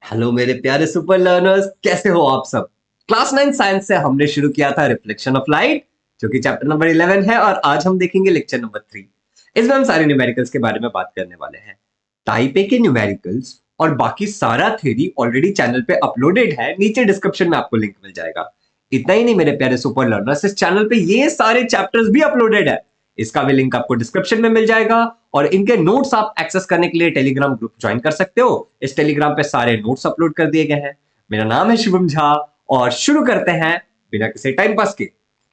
Hello मेरे प्यारे super learners, कैसे हो आप सब। क्लास 9 साइंस से हमने शुरू किया था रिफ्लेक्शन ऑफ लाइट, जो कि चैप्टर नंबर 11 है, और आज हम देखेंगे लेक्चर नंबर 3। इसमें हम सारे न्यूमेरिकल्स के बारे में बात करने वाले हैं। टाइप ए के न्यूमेरिकल्स और बाकी सारा थ्योरी ऑलरेडी चैनल पे अपलोडेड है, नीचे डिस्क्रिप्शन में आपको लिंक मिल जाएगा। इतना ही नहीं मेरे प्यारे सुपर लर्नर्स, इस चैनल पे ये सारे चैप्टर्स भी अपलोडेड है, इसका भी लिंक आपको डिस्क्रिप्शन में मिल जाएगा। और इनके नोट्स आप एक्सेस करने के लिए टेलीग्राम ग्रुप ज्वाइन कर सकते हो। इस टेलीग्राम पे सारे नोट्स अपलोड कर दिए गए हैं। मेरा नाम है शुभम झा और शुरू करते हैं बिना किसी टाइम पास के।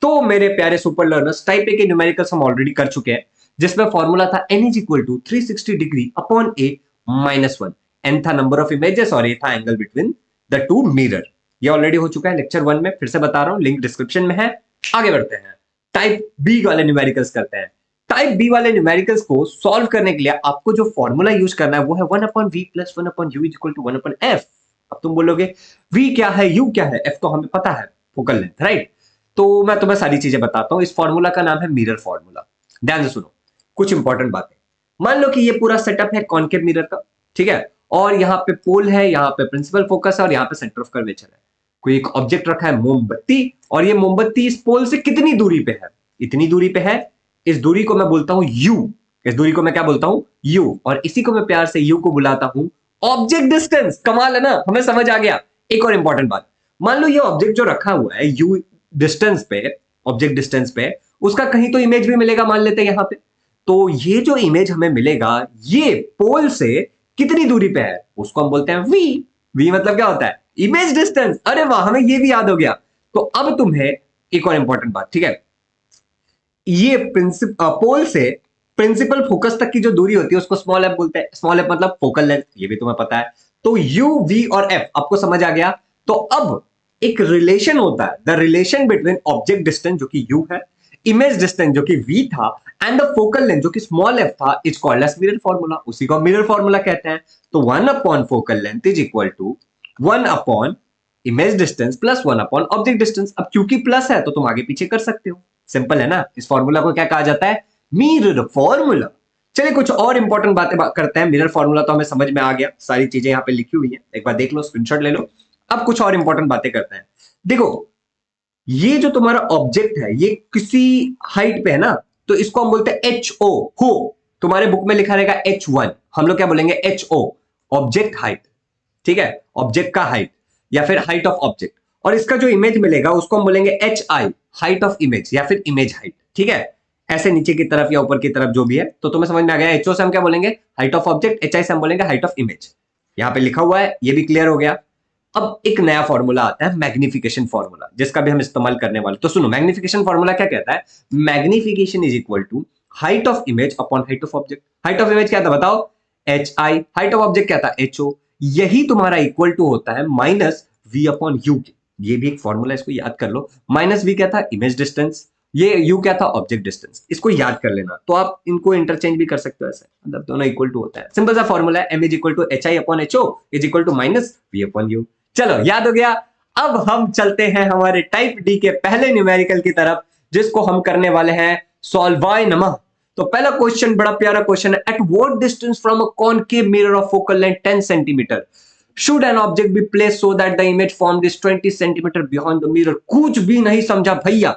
तो मेरे प्यारे सुपर लर्नर्स, टाइप ए के न्यूमेरिकल्स हम ऑलरेडी कर चुके हैं, जिसमें फॉर्मूला था n is equal to 360 degree upon a minus 1। n था नंबर ऑफ इमेजेस और a था angle between the two mirror. ये ऑलरेडी हो चुका है लेक्चर 1 में, फिर से बता रहा हूं, लिंक डिस्क्रिप्शन में है। आगे बढ़ते हैं, टाइप बी वाले न्यूमेरिकल्स करते हैं। टाइप बी वाले न्यूमेरिकल्स को सॉल्व करने के लिए आपको जो फॉर्मूला यूज करना है वो है 1 upon v plus 1 upon u is equal to 1 upon f. अब तुम बोलोगे v क्या है, u क्या है, f तो हमें पता है, फोकल लेंथ, राइट। तो मैं तुम्हें सारी चीजें बताता हूं। इस फॉर्मूला का नाम है मिरर फॉर्मूला। ध्यान से सुनो कुछ इंपॉर्टेंट बातें। मान लो कि ये पूरा सेटअप है कॉनकेव मिरर का, ठीक है, और यहाँ पे पोल है, यहाँ पे प्रिंसिपल फोकस है और यहाँ पे सेंटर ऑफ कर्वेचर है। कोई एक ऑब्जेक्ट रखा है मोमबत्ती, और ये मोमबत्ती इस पोल से कितनी दूरी पे है, इतनी दूरी पे है। इस दूरी को मैं बोलता हूं u। इस दूरी को मैं क्या बोलता हूं, u। और इसी को मैं प्यार से u को बुलाता हूं ऑब्जेक्ट डिस्टेंस। कमाल है ना, हमें समझ आ गया। एक और इंपॉर्टेंट बात, मान लो ये ऑब्जेक्ट जो रखा हुआ है u डिस्टेंस पे, ऑब्जेक्ट डिस्टेंस पे, उसका कहीं तो इमेज भी मिलेगा, मान लेते हैं यहां पे। तो ये जो इमेज हमें मिलेगा ये पोल से कितनी दूरी पे है, उसको हम बोलते हैं v। v मतलब क्या होता है, इमेज डिस्टेंस। अरे वाह, हमें ये भी याद हो गया। तो अब तुम्हें एक और इंपॉर्टेंट बात, ठीक है, ये पोल से प्रिंसिपल फोकस तक की जो दूरी होती है उसको स्मॉल एफ बोलते हैं। स्मॉल एफ मतलब फोकल लेंथ, ये भी तुम्हें पता है। तो यू वी और एफ आपको समझ आ गया। तो अब एक रिलेशन होता है, the relation between object distance जो कि यू है, इमेज डिस्टेंस जो कि वी था, एंड द फोकल लेंथ जो कि स्मॉल एफ था, is called as mirror formula. उसी को मिरर फॉर्मूला कहते हैं। तो 1 upon focal length is equal to 1 upon image distance plus 1 upon object distance. अब क्योंकि प्लस है तो तुम आगे पीछे कर सकते हो, सिंपल है ना। इस फॉर्मूला को क्या कहा जाता है, मिरर फॉर्मूला। चलिए कुछ और इंपॉर्टेंट बातें करते हैं। मिरर फॉर्मूला तो हमें समझ में आ गया, सारी चीजें यहां पे लिखी हुई हैं, एक बार देख लो, स्क्रीनशॉट ले लो। अब कुछ और इंपॉर्टेंट बातें करते हैं। देखो ये जो तुम्हारा ऑब्जेक्ट है ये किसी हाइट पे है ना, तो इसको हम बोलते हैं एच ओ हो। तुम्हारे बुक में लिखा रहेगा H1, हम लोग क्या बोलेंगे HO, ऑब्जेक्ट हाइट, ठीक है, ऑब्जेक्ट का हाइट या फिर हाइट ऑफ ऑब्जेक्ट। और इसका जो इमेज मिलेगा उसको हम बोलेंगे HI, हाइट ऑफ इमेज या फिर इमेज हाइट, ठीक है। ऐसे नीचे की तरफ या ऊपर की तरफ जो भी है, तो तुम्हें समझ में आ गया। HO से हम क्या बोलेंगे, हाइट ऑफ ऑब्जेक्ट, HI से हम बोलेंगे हाइट ऑफ इमेज। यहां पे लिखा हुआ है, ये भी क्लियर हो गया। अब एक नया फॉर्मूला आता है मैग्निफिकेशन फॉर्मूला, जिसका भी हम इस्तेमाल करने वाले। तो सुनो, मैग्निफिकेशन फॉर्मूला क्या कहता है, magnification is equal to height of image upon height of object. Height of image क्या था बताओ, HI, हाइट ऑफ ऑब्जेक्ट क्या था, HO। यही तुम्हारा इक्वल टू होता है माइनस v अपॉन यू के। ये भी एक फॉर्मूला, इसको याद कर लो। माइनस v क्या था, इमेज डिस्टेंस, ये u क्या था, ऑब्जेक्ट डिस्टेंस। इसको याद कर लेना, तो आप इनको इंटरचेंज भी कर सकते हो ऐसे, मतलब दोनों इक्वल टू होता है। सिंपल सा फॉर्मूला है, m is equal to HI upon HO is equal to minus v upon u. चलो याद हो गया। अब हम चलते हैं हमारे टाइप डी के पहले न्यूमेरिकल की तरफ, जिसको हम करने वाले हैं सॉल्वाय नमः। तो पहला क्वेश्चन बड़ा प्यारा क्वेश्चन है, at what distance from a concave mirror of focal length 10 centimetre should an object be place so that the image formed is 20 centimetre beyond the mirror. कुछ भी नहीं समझा भैया,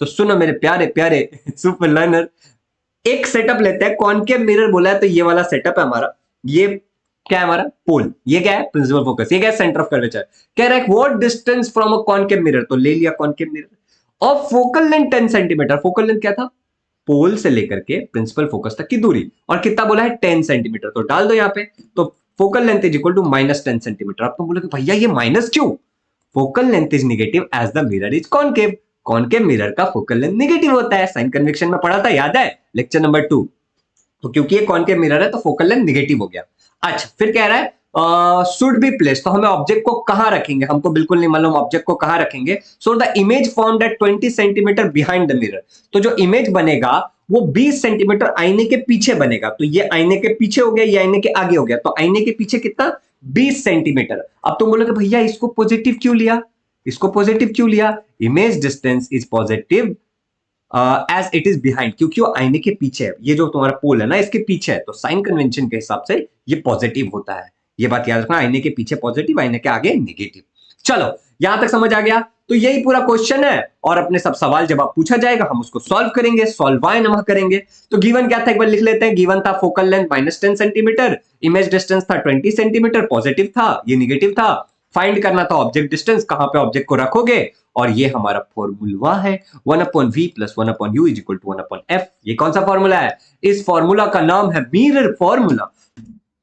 तो सुनो मेरे प्यारे प्यारे सुपर लर्नर, एक सेटअप लेते हैं। कॉनकेव मिरर बोला है तो ये वाला सेटअप है हमारा। ये क्या है हमारा, पोल, ये क्या है प्रिंसिपल फोकस, ये क्या है सेंटर ऑफ कर्वेचर। कह रहा है what distance from a concave mirror, तो ले लिया कॉनकेव मिरर। और focal length 10 centimetre, focal length क्या था, पोल से लेकर के प्रिंसिपल फोकस तक की दूरी, और कितना बोला है 10 सेंटीमीटर, तो डाल दो यहाँ पे। तो focal length is equal to minus 10 centimetre. अब तुम बोलोगे भैया ये माइनस क्यों, focal length is negative as the mirror is concave. Concave mirror का फोकल लेंथ नेगेटिव होता है, साइन कन्वेक्शन में पढ़ा था, याद है लेक्चर नंबर 2। तो क्योंकि ये कॉनकेव मिरर है तो फोकल लेंथ नेगेटिव हो गया। अच्छा फिर कह रहा है शुड बी प्लेस, तो हमें ऑब्जेक्ट को कहां रखेंगे, हमको बिल्कुल नहीं मालूम ऑब्जेक्ट को कहां रखेंगे। So the image formed at 20 centimetre behind the mirror, तो जो इमेज बनेगा वो 20 सेंटीमीटर आईने के पीछे बनेगा। तो ये आईने के पीछे हो गया, ये आईने के आगे हो गया, तो आईने के पीछे कितना, 20 सेंटीमीटर। अब तुम बोलोगे भैया इसको पॉजिटिव क्यों लिया, इसको पॉजिटिव क्यों लिया, image distance is positive as it is behind, क्योंकि वो आईने के पीछे है, ये जो तुम्हारा पोल है ना इसके पीछे है, तो साइन कन्वेंशन के हिसाब से ये पॉजिटिव होता है। ये बात याद रखना, आईने के पीछे पॉजिटिव, आईने के आगे नेगेटिव। चलो यहां तक समझ आ गया। तो यही पूरा क्वेश्चन है और अपने सब सवाल जवाब पूछा जाएगा, हम उसको सॉल्व करेंगे, सॉल्वाय नमः करेंगे। तो गिवन क्या था एक बार लिख लेते हैं। गिवन था focal length -10 centimetre, image distance था 20 सेंटीमीटर, पॉजिटिव था, ये निगेटिव था। फाइंड करना था ऑब्जेक्ट डिस्टेंस, कहां पे ऑब्जेक्ट को रखोगे, और ये हमारा फॉर्मूला है 1/v + 1/u = 1/f। ये कौन सा फॉर्मूला है? इस फॉर्मूला का नाम है मिरर फॉर्मूला।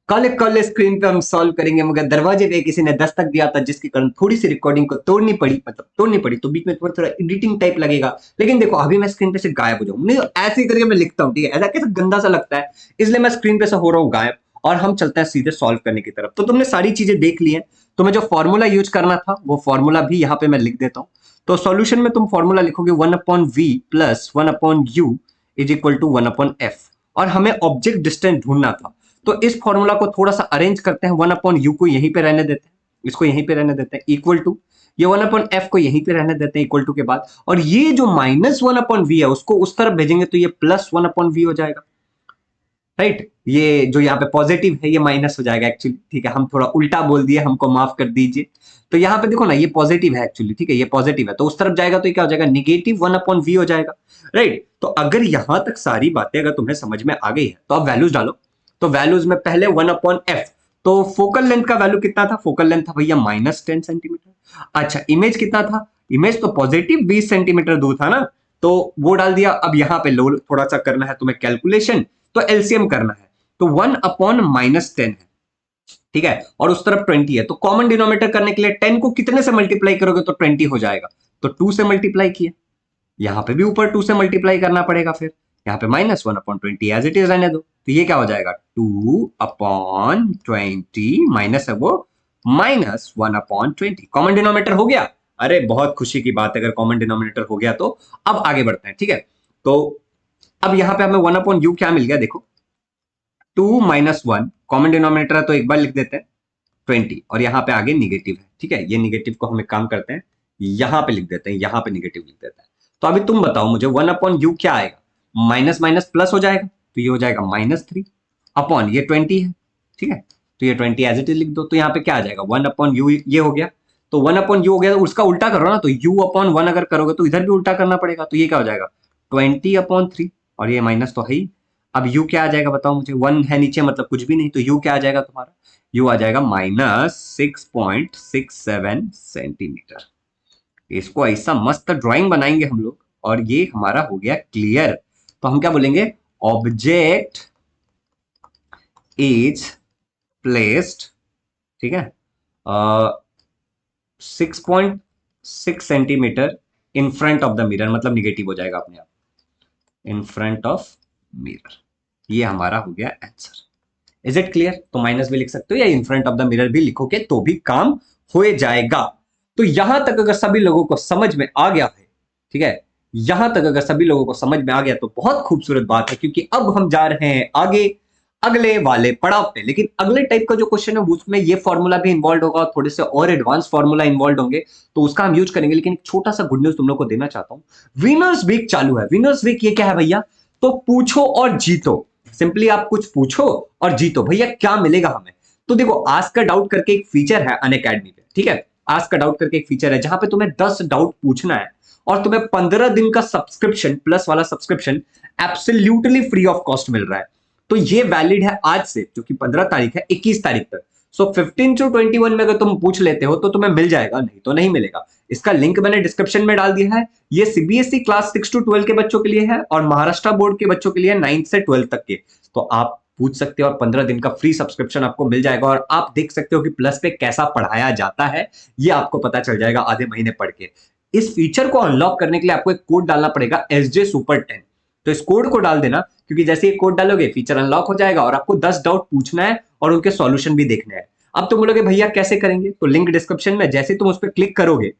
कल कल स्क्रीन पे हम सॉल्व करेंगे, मगर दरवाजे पे किसी ने दस्तक दिया था जिसके कारण थोड़ी सी रिकॉर्डिंग को तोड़नी पड़ी, तो बीच में थोड़ा एडिटिंग टाइप लगेगा। लेकिन देखो अभी मैं स्क्रीन पे से गायब हो जाऊं, नहीं ऐसे ही करके मैं लिखता हूं, ठीक है, ऐसा कैसा गंदा सा लगता है, इसलिए मैं स्क्रीन पे से हो रहा हूं गायब, और हम चलते हैं सीधे सॉल्व करने की तरफ। तो तुमने सारी चीजें देख ली है, तुम्हें जो फॉर्मूला यूज करना था वो फॉर्मूला भी यहाँ पे मैं लिख देता हूँ। तो सॉल्यूशन में तुम फॉर्मूला लिखोगे 1/v + 1/u = 1/f, और हमें ऑब्जेक्ट डिस्टेंस ढूंढना था। तो इस फॉर्मूला को थोड़ा सा अरेंज करते हैं, 1/u को यहीं पे रहने देते हैं, इसको यहीं पे रहने देते हैं, इक्वल टू ये 1/f को यहीं पे रहने देते हैं इक्वल टू के बाद, और ये जो -1/v है उसको उस तरफ भेजेंगे तो ये +1/v हो जाएगा, राइट। ये जो यहाँ पे पॉजिटिव है ये माइनस हो जाएगा एक्चुअली, ठीक है, हम थोड़ा उल्टा बोल दिए, हमको माफ कर दीजिए। तो यहाँ पे देखो ना, ये पॉजिटिव है एक्चुअली, ठीक है, ये पॉजिटिव है, तो उस तरफ जाएगा तो ये क्या हो जाएगा, -1/v हो जाएगा, राइट। तो अगर यहां तक सारी बातें अगर तुम्हें समझ में आ गई है तो आप वैल्यूज डालो। तो वैल्यूज में पहले 1/f, तो फोकल लेंथ का वैल्यू कितना था, फोकल लेंथ था भैया -10 सेंटीमीटर। अच्छा इमेज कितना था, इमेज तो पॉजिटिव 20 सेंटीमीटर दूर था ना, तो वो डाल दिया। अब यहाँ पे लो थोड़ा सा करना है तुम्हें कैलकुलेशन, तो एलसीएम करना है, तो 1/-10 है, ठीक है, और उस तरफ 20 है, तो कॉमन डिनोमिनेटर करने के लिए 10 को कितने से मल्टीप्लाई करोगे तो 20 हो जाएगा, तो 2 से मल्टीप्लाई किया, यहां पे भी ऊपर 2 से मल्टीप्लाई करना पड़ेगा, फिर यहाँ पे -1/20 एज इट इज रहने दो, तो ये क्या हो जाएगा 2/20 माइनस है वो -1/20, कॉमन डिनोमिनेटर हो गया। अरे बहुत खुशी की बात है अगर कॉमन डिनोमिनेटर हो गया तो। अब आगे बढ़ते हैं, ठीक है, तो अब यहाँ पे हमें 1/u क्या मिल गया, देखो 2 - 1 कॉमन डिनोमिनेटर है तो एक बार लिख देते हैं 20, और यहाँ पे आगे निगेटिव है, ठीक है, ये निगेटिव को हम एक काम करते हैं यहां पे लिख देते हैं, यहां पे निगेटिव लिख देते हैं। तो अभी तुम बताओ मुझे 1/u क्या आएगा, माइनस माइनस प्लस हो जाएगा, तो ये हो जाएगा -3 अपॉन ये 20 है, ठीक है, तो ये 20 एज इट इज लिख दो। तो यहाँ पे क्या आ जाएगा 1/u, ये हो गया, तो 1/u हो गया, तो उसका उल्टा करो ना, तो u/1 अगर करोगे तो इधर भी उल्टा करना पड़ेगा, तो ये क्या हो जाएगा 20/3, और ये माइनस तो है ही। अब u क्या आ जाएगा बताओ मुझे, 1 है नीचे मतलब कुछ भी नहीं, तो u क्या आ जाएगा तुम्हारा, u आ जाएगा -6.67 सेंटीमीटर। इसको ऐसा मस्त ड्राइंग बनाएंगे हम लोग, और ये हमारा हो गया क्लियर। तो हम क्या बोलेंगे, ऑब्जेक्ट इज प्लेस्ड, ठीक है, 6.6 centimetre in front of the mirror, मतलब निगेटिव हो जाएगा अपने आप, इन फ्रंट ऑफ मिरर। ये हमारा हो गया आंसर। Is it clear? तो माइनस भी लिख सकते हो या इन फ्रंट ऑफ द मिरर भी लिखोगे तो भी काम हो जाएगा। तो यहां तक अगर सभी लोगों को समझ में आ गया है, ठीक है, यहां तक अगर सभी लोगों को समझ में आ गया तो बहुत खूबसूरत बात है, क्योंकि अब हम जा रहे हैं आगे अगले वाले पड़ाव पे। लेकिन अगले टाइप का जो क्वेश्चन है उसमें ये फॉर्मूला भी इन्वॉल्व होगा, थोड़े से और एडवांस फॉर्मूला इन्वॉल्व होंगे, तो उसका हम यूज करेंगे। लेकिन एक छोटा सा गुड न्यूज तुम लोग को देना चाहता हूं, विनर्स वीक चालू है। विनर्स वीक ये क्या है भैया, तो पूछो और जीतो, सिंपली आप कुछ पूछो और जीतो। भैया क्या मिलेगा हमें, तो देखो आस्क का डाउट करके एक फीचर है अनअकैडमी पे, ठीक है, आस्क का डाउट करके एक फीचर है जहां पे तुम्हें 10 डाउट पूछना है और तुम्हें 15 दिन का सब्सक्रिप्शन, प्लस वाला subscription absolutely free of cost मिल रहा है। तो ये वैलिड है आज से, जो कि 15 तारीख है, 21 तारीख तक। सो 15 to 21 में अगर तुम पूछ लेते हो तो तुम्हें मिल जाएगा, नहीं तो नहीं मिलेगा। इसका लिंक मैंने डिस्क्रिप्शन में डाल दिया है। ये सीबीएसई क्लास 6 to 12 के बच्चों के लिए है और महाराष्ट्र बोर्ड के बच्चों के लिए 9 से 12 तक के। तो आप पूछ सकते हो और 15 दिन का फ्री सब्सक्रिप्शन आपको मिल जाएगा, और आप देख सकते हो कि प्लस पे कैसा पढ़ाया जाता है, ये आपको पता चल जाएगा आधे महीने पढ़ के। इस फीचर को अनलॉक करने के लिए आपको एक कोड डालना पड़ेगा SJ Super 10। तो इस कोड को डाल देना, क्योंकि जैसे ये कोड डालोगे फीचर अनलॉक हो जाएगा और आपको 10 डाउट पूछना है और उनके सॉल्यूशन भी देखने हैं। अब तुम बोलोगे भैया कैसे करेंगे, तो लिंक डिस्क्रिप्शन में, जैसे तुम उस पर क्लिक करोगे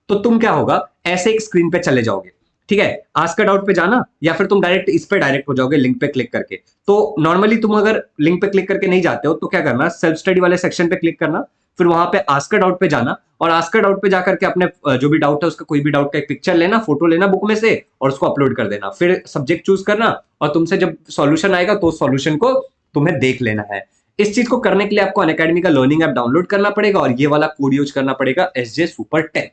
तो तुम क्या होगा, ऐसे एक स्क्रीन पे चले जाओगे, ठीक है, आस्क का डाउट पे जाना, या फिर तुम डायरेक्ट इस पे डायरेक्ट हो जाओगे लिंक पे क्लिक करके। तो नॉर्मली तुम अगर लिंक पे क्लिक करके नहीं जाते हो तो क्या करना, सेल्फ स्टडी वाले सेक्शन पे क्लिक करना, फिर वहां पे आस्क का डाउट पे जाना, और आस्क का डाउट पे जाकर के अपने जो भी डाउट है उसका कोई भी डाउट का एक पिक्चर लेना, फोटो लेना बुक में से, और उसको अपलोड कर देना। फिर सब्जेक्ट चूज करना, और तुमसे जब सॉल्यूशन आएगा तो सॉल्यूशन को तुम्हें देख लेना है। इस चीज को करने के लिए आपको अनअकैडमी का लर्निंग ऐप डाउनलोड करना पड़ेगा और ये वाला कोड यूज करना पड़ेगा SJ Super 10।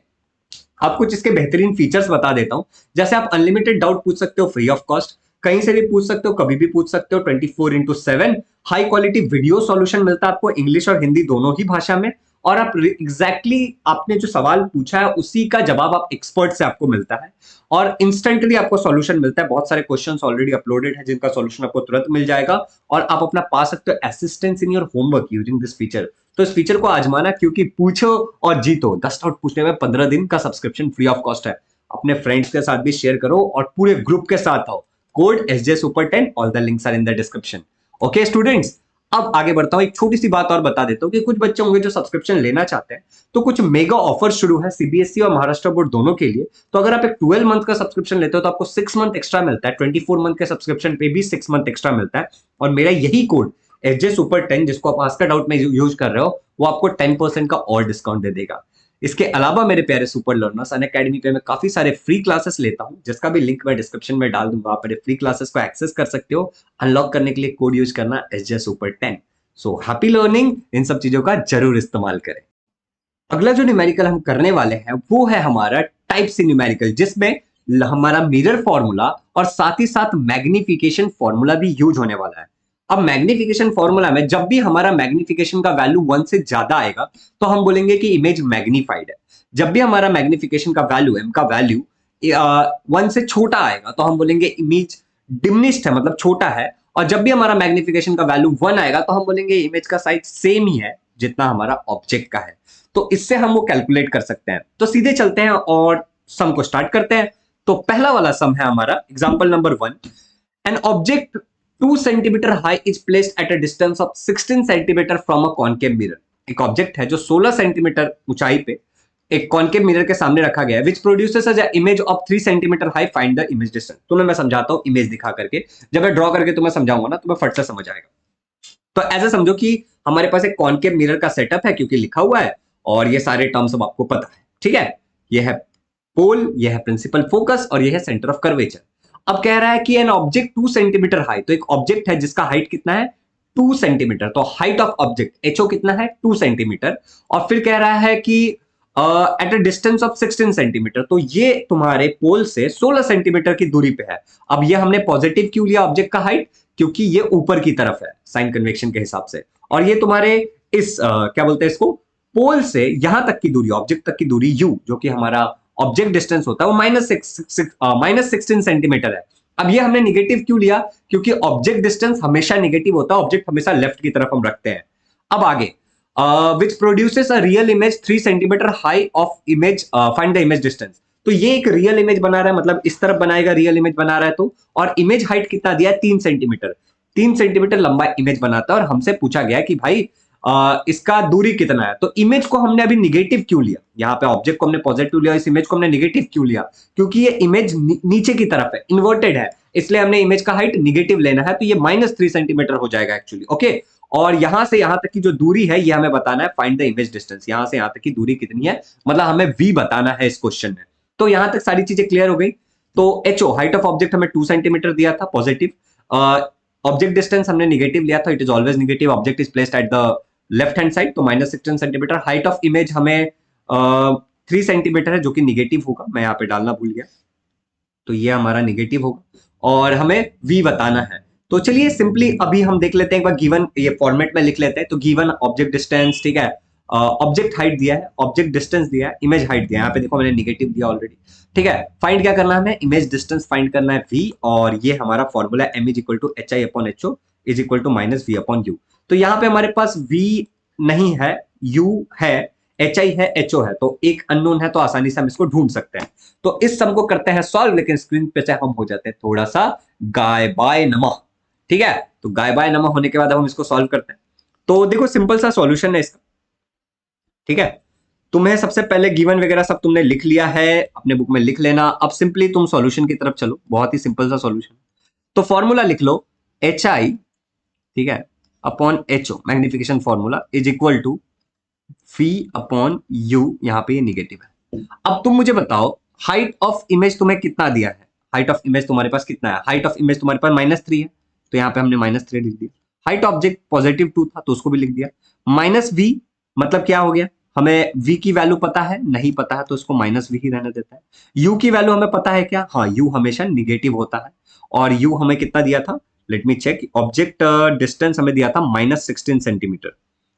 आप कुछ इसके बेहतरीन फीचर्स बता देता हूं। जैसे आप अनलिमिटेड डाउट पूछ सकते हो फ्री ऑफ कॉस्ट, कहीं से भी पूछ सकते हो, कभी भी पूछ सकते हो, 24/7 हाई क्वालिटी वीडियो सॉल्यूशन मिलता है आपको इंग्लिश और हिंदी दोनों ही भाषा में। और आप एग्जैक्टली आपने जो सवाल पूछा है उसी का जवाब आप एक्सपर्ट से आपको मिलता है और इंस्टेंटली आपको सॉल्यूशन मिलता है। बहुत सारे क्वेश्चंस ऑलरेडी अपलोडेड है जिनका सॉल्यूशन आपको तुरंत मिल जाएगा और आप अपना पा सकते हो assistance in your homework using this feature. तो इस फीचर को आजमाना, क्योंकि पूछो और जीतो 10 डाउट पूछने में 15 दिन का सब्सक्रिप्शन फ्री ऑफ कॉस्ट है। अपने फ्रेंड्स के साथ भी शेयर करो और पूरे ग्रुप के साथ आओ। Code SJ Super 10, all the links are in the description. Okay students, अब आगे बढ़ता हूं। एक छोटी सी बात और बता देता हूं कि कुछ बच्चे होंगे जो सब्सक्रिप्शन लेना चाहते हैं, तो कुछ मेगा ऑफर शुरू है CBSE और महाराष्ट्र बोर्ड दोनों के लिए। तो अगर आप एक 12 मंथ का सब्सक्रिप्शन लेते हो तो आपको 6 मंथ एक्स्ट्रा मिलता है, 24 मंथ के सब्सक्रिप्शन पे भी 6 मंथ एक्स्ट्रा मिलता है। और मेरा यही कोड SJ Super 10 जिसको आप आस्कर डाउट में यूज कर रहे हो, वो आपको 10% का और डिस्काउंट दे देगा। इसके अलावा मेरे प्यारे सुपर लर्नर्स, अनअकैडमी पे मैं काफी सारे फ्री क्लासेस लेता हूं जिसका भी लिंक मैं डिस्क्रिप्शन में डाल दूंगा। आप मेरे फ्री क्लासेस को एक्सेस कर सकते हो। अनलॉक करने के लिए कोड यूज करना SJ Super 10। So happy learning, इन सब चीजों का जरूर इस्तेमाल करें। अगला जो न्यूमेरिकल हम करने वाले हैं वो है हमारा टाइप सी न्यूमेरिकल, जिसमें हमारा मिरर फॉर्मूला और साथ ही साथ मैग्निफिकेशन फॉर्मूला भी यूज होने वाला है। अब मैग्निफिकेशन फॉर्मूला में जब भी हमारा मैग्निफिकेशन का वैल्यू 1 से ज्यादा आएगा तो हम बोलेंगे कि इमेज मैग्नीफाइड है। जब भी हमारा मैग्निफिकेशन का वैल्यू m का वैल्यू 1 से छोटा आएगा तो हम बोलेंगे इमेज डिमिनिश्ड है, मतलब छोटा है। और जब भी हमारा मैग्निफिकेशन का वैल्यू 1 आएगा तो हम बोलेंगे इमेज का साइज सेम ही है जितना हमारा ऑब्जेक्ट का है। तो इससे हम वो कैलकुलेट कर सकते हैं। तो सीधे चलते हैं और सम को स्टार्ट करते हैं। तो पहला वाला सम है हमारा example number 1। An object 2 centimetre high is placed eight a distance of 16 centimetre from a concave mirror. एक ऑब्जेक्ट है जो 16 सेंटीमीटर ऊंचाई पे एक कॉनकेव मिरर के सामने रखा गया है, which produces a image of 3 centimetre high, find the image distance. तुम्हें मैं समझाता हूं इमेज दिखा करके, जब मैं ड्रॉ करके तुम्हें समझाऊंगा ना तुम्हें फट से समझ आएगा। तो ऐसा समझो कि हमारे पास एक कॉनकेव मिरर का सेटअप है क्योंकि लिखा हुआ है और ये सारे टर्म्स अब आपको पता है, ठीक है। ये है पोल, ये है प्रिंसिपल फोकस और ये है सेंटर ऑफ कर्वेचर। अब कह रहा है कि एन ऑब्जेक्ट 2 सेंटीमीटर हाई, तो एक ऑब्जेक्ट है जिसका हाइट कितना है 2 सेंटीमीटर, तो हाइट ऑफ ऑब्जेक्ट HO कितना है 2 सेंटीमीटर। और फिर कह रहा है कि eight a distance of 16 centimetre, तो ये तुम्हारे पोल से 16 सेंटीमीटर की दूरी पे है। अब ये हमने पॉजिटिव क्यों लिया ऑब्जेक्ट का हाइट, क्योंकि ये ऊपर की तरफ है साइन कन्वेक्शन के हिसाब से। और ये तुम्हारे इस क्या बोलते हैं इसको, पोल से यहां तक की दूरी, ऑब्जेक्ट तक की दूरी u, जो कि हमारा ऑब्जेक्ट डिस्टेंस होता है, वो -16 सेंटीमीटर है। अब ये हमने निगेटिव क्यों लिया, क्योंकि ऑब्जेक्ट डिस्टेंस हमेशा निगेटिव होता है, ऑब्जेक्ट हमेशा लेफ्ट की तरफ हम रखते हैं। अब आगे which produces a real image 3 centimetre high of image, find the image distance. तो ये एक रियल इमेज बना रहा है, मतलब इस तरफ बनाएगा, रियल इमेज बना रहा है तो। और इमेज हाइट कितना दिया है 3 सेंटीमीटर, 3 सेंटीमीटर लंबा इमेज बनाता है। और हमसे पूछा गया कि भाई इसका दूरी कितना है। तो इमेज को हमने अभी निगेटिव क्यों लिया, यहाँ पे ऑब्जेक्ट को हमने पॉजिटिव लिया, इस इमेज को हमने निगेटिव क्यों लिया, क्योंकि ये इमेज नीचे की तरफ है, इन्वर्टेड है, इसलिए हमने इमेज का हाइट निगेटिव लेना है। तो ये -3 सेंटीमीटर हो जाएगा एक्चुअली, ओके। और यहां से यहां तक की जो दूरी है ये हमें बताना है, फाइंड द इमेज डिस्टेंस। यहां से यहां तक की दूरी कितनी है, मतलब हमें v बताना है इस क्वेश्चन में। तो यहां तक सारी चीजें क्लियर हो गई। तो HO हाइट ऑफ ऑब्जेक्ट हमें 2 सेंटीमीटर दिया था पॉजिटिव, ऑब्जेक्ट डिस्टेंस हमने निगेटिव लिया था, it is always negative, object is placed at the left hand side, तो -16 सेंटीमीटर। हाइट ऑफ इमेज हमें 3 सेंटीमीटर है जो कि निगेटिव होगा, मैं यहाँ पे डालना भूल गया, तो ये हमारा निगेटिव होगा और हमें v बताना है। तो चलिए सिंपली अभी हम देख लेते हैं एक बार, गिवन ये फॉर्मेट में लिख लेते हैं। तो गिवन ऑब्जेक्ट डिस्टेंस, ठीक है, ऑब्जेक्ट हाइट दिया है, ऑब्जेक्ट डिस्टेंस दिया है, इमेज हाइट दिया है, यहाँ पे देखो मैंने निगेटिव दिया ऑलरेडी, ठीक है। फाइंड क्या करना है हमें, इमेज डिस्टेंस फाइंड करना है v, और ये हमारा formula m is equal to HI/HO is equal to -v/u। तो यहाँ पे हमारे पास v नहीं है, u है, HI है, HO है, तो एक अननोन है, तो आसानी से हम इसको ढूंढ सकते हैं। तो इस सम को करते हैं सॉल्व, लेकिन स्क्रीन पे से हम हो जाते हैं थोड़ा सा गाय बाय नमः, ठीक है। तो गाय बाय नमः होने के बाद अब हम इसको सॉल्व करते हैं। तो देखो सिंपल सा सॉल्यूशन है इसका, ठीक है। तुम्हें सबसे पहले गिवन वगैरह सब तुमने लिख लिया है, अपने बुक में लिख लेना। अब सिंपली तुम सॉल्यूशन की तरफ चलो, बहुत ही सिंपल सा सॉल्यूशन। तो फॉर्मूला लिख लो, HI, ठीक है, upon HO, magnification formula, is equal to v/u, यहाँ पे ये निगेटिव है। अब तुम मुझे बताओ हाइट ऑफ इमेज तुम्हें कितना दिया है, हाइट ऑफ इमेज तुम्हारे पास कितना है, हाइट ऑफ इमेज तुम्हारे पास -3 है, तो यहाँ पे हमने -3 लिख दिया। हाइट ऑब्जेक्ट पॉजिटिव 2 था तो उसको भी लिख दिया। माइनस वी मतलब क्या हो गया, हमें v की वैल्यू पता है, नहीं पता है तो उसको माइनस वी ही रहने देता है। u की वैल्यू हमें पता है क्या, हाँ u हमेशा निगेटिव होता है। और u हमें कितना दिया था, let me check, object distance हमें दिया था -16 सेंटीमीटर।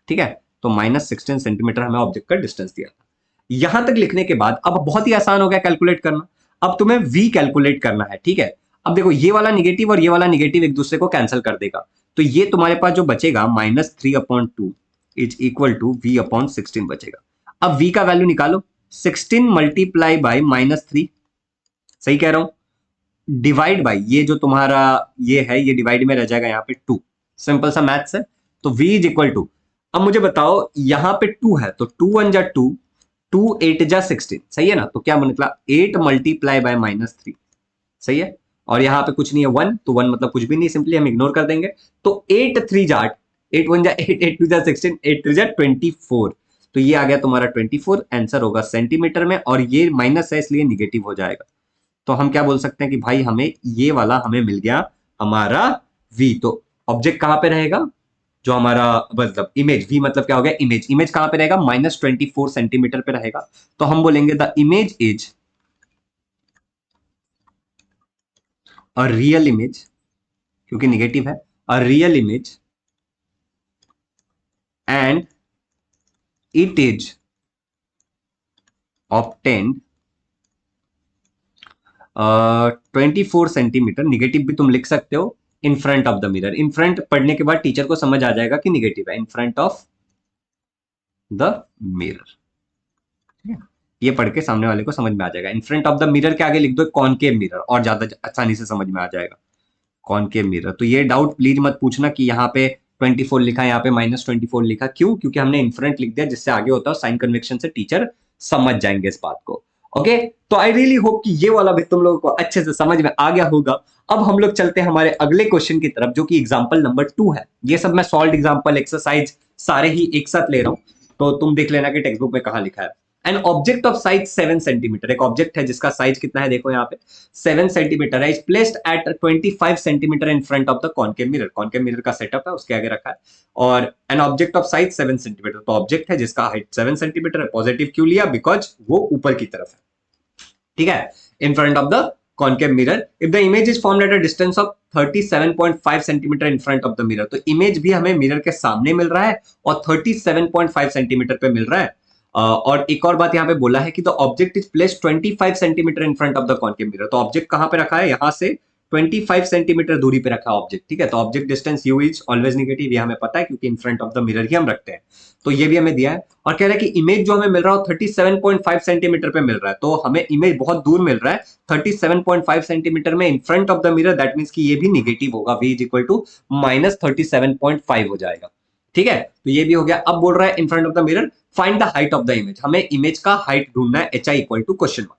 ठीक है, तो -16 सेंटीमीटर हमें ऑब्जेक्ट का डिस्टेंस दिया था। यहां तक लिखने के बाद अब बहुत ही आसान हो गया कैलकुलेट करना। अब तुम्हें v कैलकुलेट करना है। ठीक है, अब देखो ये वाला निगेटिव और ये वाला निगेटिव एक दूसरे को कैंसिल कर देगा, तो ये तुम्हारे पास जो बचेगा -3/2 इज इक्वल टू v/16 बचेगा। अब v का वैल्यू निकालो, 16 मल्टीप्लाई बाई -3, सही कह रहा हूं, डिवाइड बाई ये जो तुम्हारा ये है, ये डिवाइड में रह जाएगा यहाँ पे 2। सिंपल सा मैथ्स है। तो v इज इक्वल टू, अब मुझे बताओ यहाँ पे 2 है तो 2 1 जा 2, 2 8 जा 16, सही है ना, तो क्या निकला 8 मल्टीप्लाई बाय -3, सही है। और यहाँ पे कुछ नहीं है 1, तो 1 मतलब कुछ भी नहीं, सिंपली हम इग्नोर कर देंगे। तो 8 3 जा 8, 8 1 जा 8, 8 2 जा 16, 8 3 जा 24, तो ये आ गया तुम्हारा 24, आंसर होगा सेंटीमीटर में, और ये माइनस है इसलिए निगेटिव हो जाएगा। तो हम क्या बोल सकते हैं कि भाई हमें ये वाला हमें मिल गया हमारा v। तो ऑब्जेक्ट कहां पे रहेगा, जो हमारा मतलब इमेज, v मतलब क्या हो गया इमेज, इमेज कहां पे रहेगा -24 सेंटीमीटर पे रहेगा। तो हम बोलेंगे the image is a real image, क्योंकि निगेटिव है, a real image and it is obtained 24 centimetre, negative भी तुम लिख सकते हो, इन front of the mirror. In front पढ़ने के बाद टीचर को समझ आ जाएगा कि निगेटिव है, in front of the mirror. ये पढ़ के सामने वाले को समझ में आ जाएगा। इन फ्रंट ऑफ द मिरर के आगे लिख दो कॉनकेव मिरर, और ज्यादा आसानी से समझ में आ जाएगा, कॉनकेव मिरर। तो ये डाउट प्लीज मत पूछना कि यहाँ पे 24 लिखा है, यहाँ पे -24 लिखा, क्यों, क्योंकि हमने इनफ्रंट लिख दिया, जिससे आगे होता है साइन कन्वेक्शन से टीचर समझ जाएंगे इस बात को। ओके, तो आई रियली होप कि ये वाला भी तुम लोगों को अच्छे से समझ में आ गया होगा। अब हम लोग चलते हैं हमारे अगले क्वेश्चन की तरफ, जो कि एग्जाम्पल नंबर 2 है। ये सब मैं सॉल्व एग्जाम्पल एक्सरसाइज सारे ही एक साथ ले रहा हूं, तो तुम देख लेना कि टेक्स्ट बुक में कहां लिखा है। An object of size 7 centimetre, एक ऑब्जेक्ट है जिसका साइज कितना है, देखो यहाँ पे 7 सेंटीमीटर है, is placed eight 25 centimetre in front of the concave mirror. Concave mirror का सेटअप है, उसके आगे रखा है। और N object of size 7 centimetre, तो ऑब्जेक्ट है जिसका हाइट 7 सेंटीमीटर है। पॉजिटिव क्यों लिया, बिकॉज वो ऊपर की तरफ है। ठीक है, in front of the concave mirror, if the image is formed at a distance of 37.5 centimetre in front of the mirror, तो इमेज भी हमें मिरर के सामने मिल रहा है और 37.5 सेंटीमीटर पे मिल रहा है। और एक और बात यहाँ पे बोला है कि the object is placed 25 centimetre in front of the concave mirror, तो ऑब्जेक्ट कहां पे रखा है, यहां से 25 सेंटीमीटर दूरी पे रखा है ऑब्जेक्ट। ठीक है, तो object distance u is always negative, ये हमें पता है क्योंकि in front of the mirror ही हम रखते हैं। तो ये भी हमें दिया है, और कह रहा है कि इमेज जो हमें मिल रहा है 37.5 सेंटीमीटर पे मिल रहा है, तो हमें इमेज बहुत दूर मिल रहा है 37.5 सेंटीमीटर में इन front of the mirror, that means कि ये भी नेगेटिव होगा, v इज इक्वल टू -37.5 हो जाएगा। ठीक है, तो ये भी हो गया। अब बोल रहा है in front of the mirror find the height of the image, हमें इमेज का हाइट ढूंढना है, hi equal to question mark.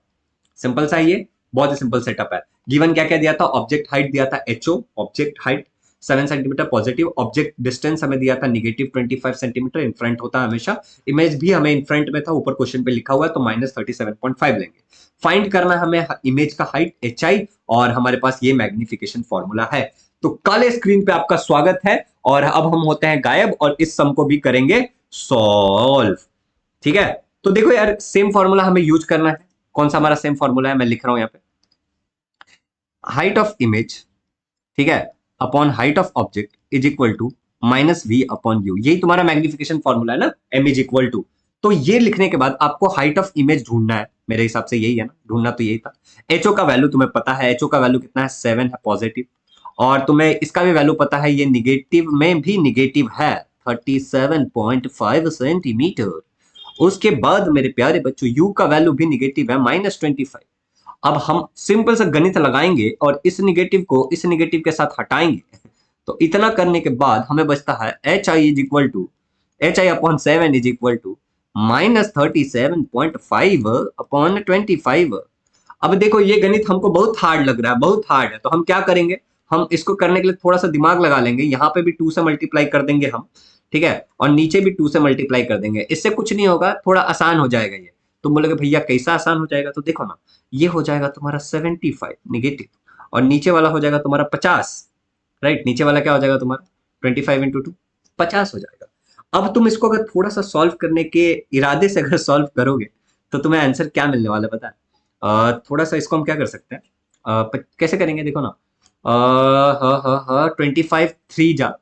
Simple सा, ये बहुत ही सिंपल सेटअप है। गिवन क्या क्या दिया था, ऑब्जेक्ट हाइट दिया था ho, object height 7 centimetre positive, object distance हमें दिया था -25 सेंटीमीटर, इन फ्रंट होता है हमेशा, इमेज भी हमें इन फ्रंट में था, ऊपर क्वेश्चन पे लिखा हुआ है, तो -37.5 लेंगे। फाइंड करना हमें इमेज का हाइट hi, और हमारे पास ये मैग्निफिकेशन फॉर्मूला है। तो काले स्क्रीन पे आपका स्वागत है, और अब हम होते हैं गायब और इस सम को भी करेंगे सॉल्व। ठीक है, तो देखो यार, सेम फॉर्मूला हमें यूज करना है। कौन सा हमारा सेम फॉर्मूला है, मैं लिख रहा हूं यहाँ पे, हाइट ऑफ इमेज, ठीक है, upon height of object is equal to -v/u, यही तुम्हारा मैग्निफिकेशन फॉर्मूला है ना, m इज इक्वल टू। तो ये लिखने के बाद आपको हाइट ऑफ इमेज ढूंढना है, मेरे हिसाब से यही है ना, ढूंढना तो यही था। ho का वैल्यू तुम्हें पता है, ho का वैल्यू कितना है 7 है पॉजिटिव, और तुम्हें इसका भी वैल्यू पता है, ये निगेटिव में भी निगेटिव है 37.5 सेंटीमीटर। उसके बाद मेरे प्यारे बच्चों u का वैल्यू भी निगेटिव है -25। अब हम सिंपल सा गणित लगाएंगे और इस निगेटिव को इस निगेटिव के साथ हटाएंगे, तो इतना करने के बाद हमें बचता है hi is equal to hi/7 is equal to -37.5 upon 25। अब देखो ये गणित हमको बहुत हार्ड लग रहा है, बहुत हार्ड है, तो हम क्या करेंगे, हम इसको करने के लिए थोड़ा सा दिमाग लगा लेंगे। यहाँ पे भी 2 से मल्टीप्लाई कर देंगे हम, ठीक है, और नीचे भी 2 से मल्टीप्लाई कर देंगे। इससे कुछ नहीं होगा, थोड़ा आसान हो जाएगा ये। तुम बोलोगे भैया कैसा आसान हो जाएगा, तो देखो ना, ये हो जाएगा तुम्हारा 75 निगेटिव, और नीचे वाला हो जाएगा तुम्हारा 50, राइट, नीचे वाला क्या हो जाएगा तुम्हारा 25 इंटू 2 50 हो जाएगा। अब तुम इसको अगर थोड़ा सा सॉल्व करने के इरादे से अगर सॉल्व करोगे तो तुम्हें आंसर क्या मिलने वाला है पता है? थोड़ा सा इसको हम क्या कर सकते हैं, कैसे करेंगे देखो ना। 25 3 जा,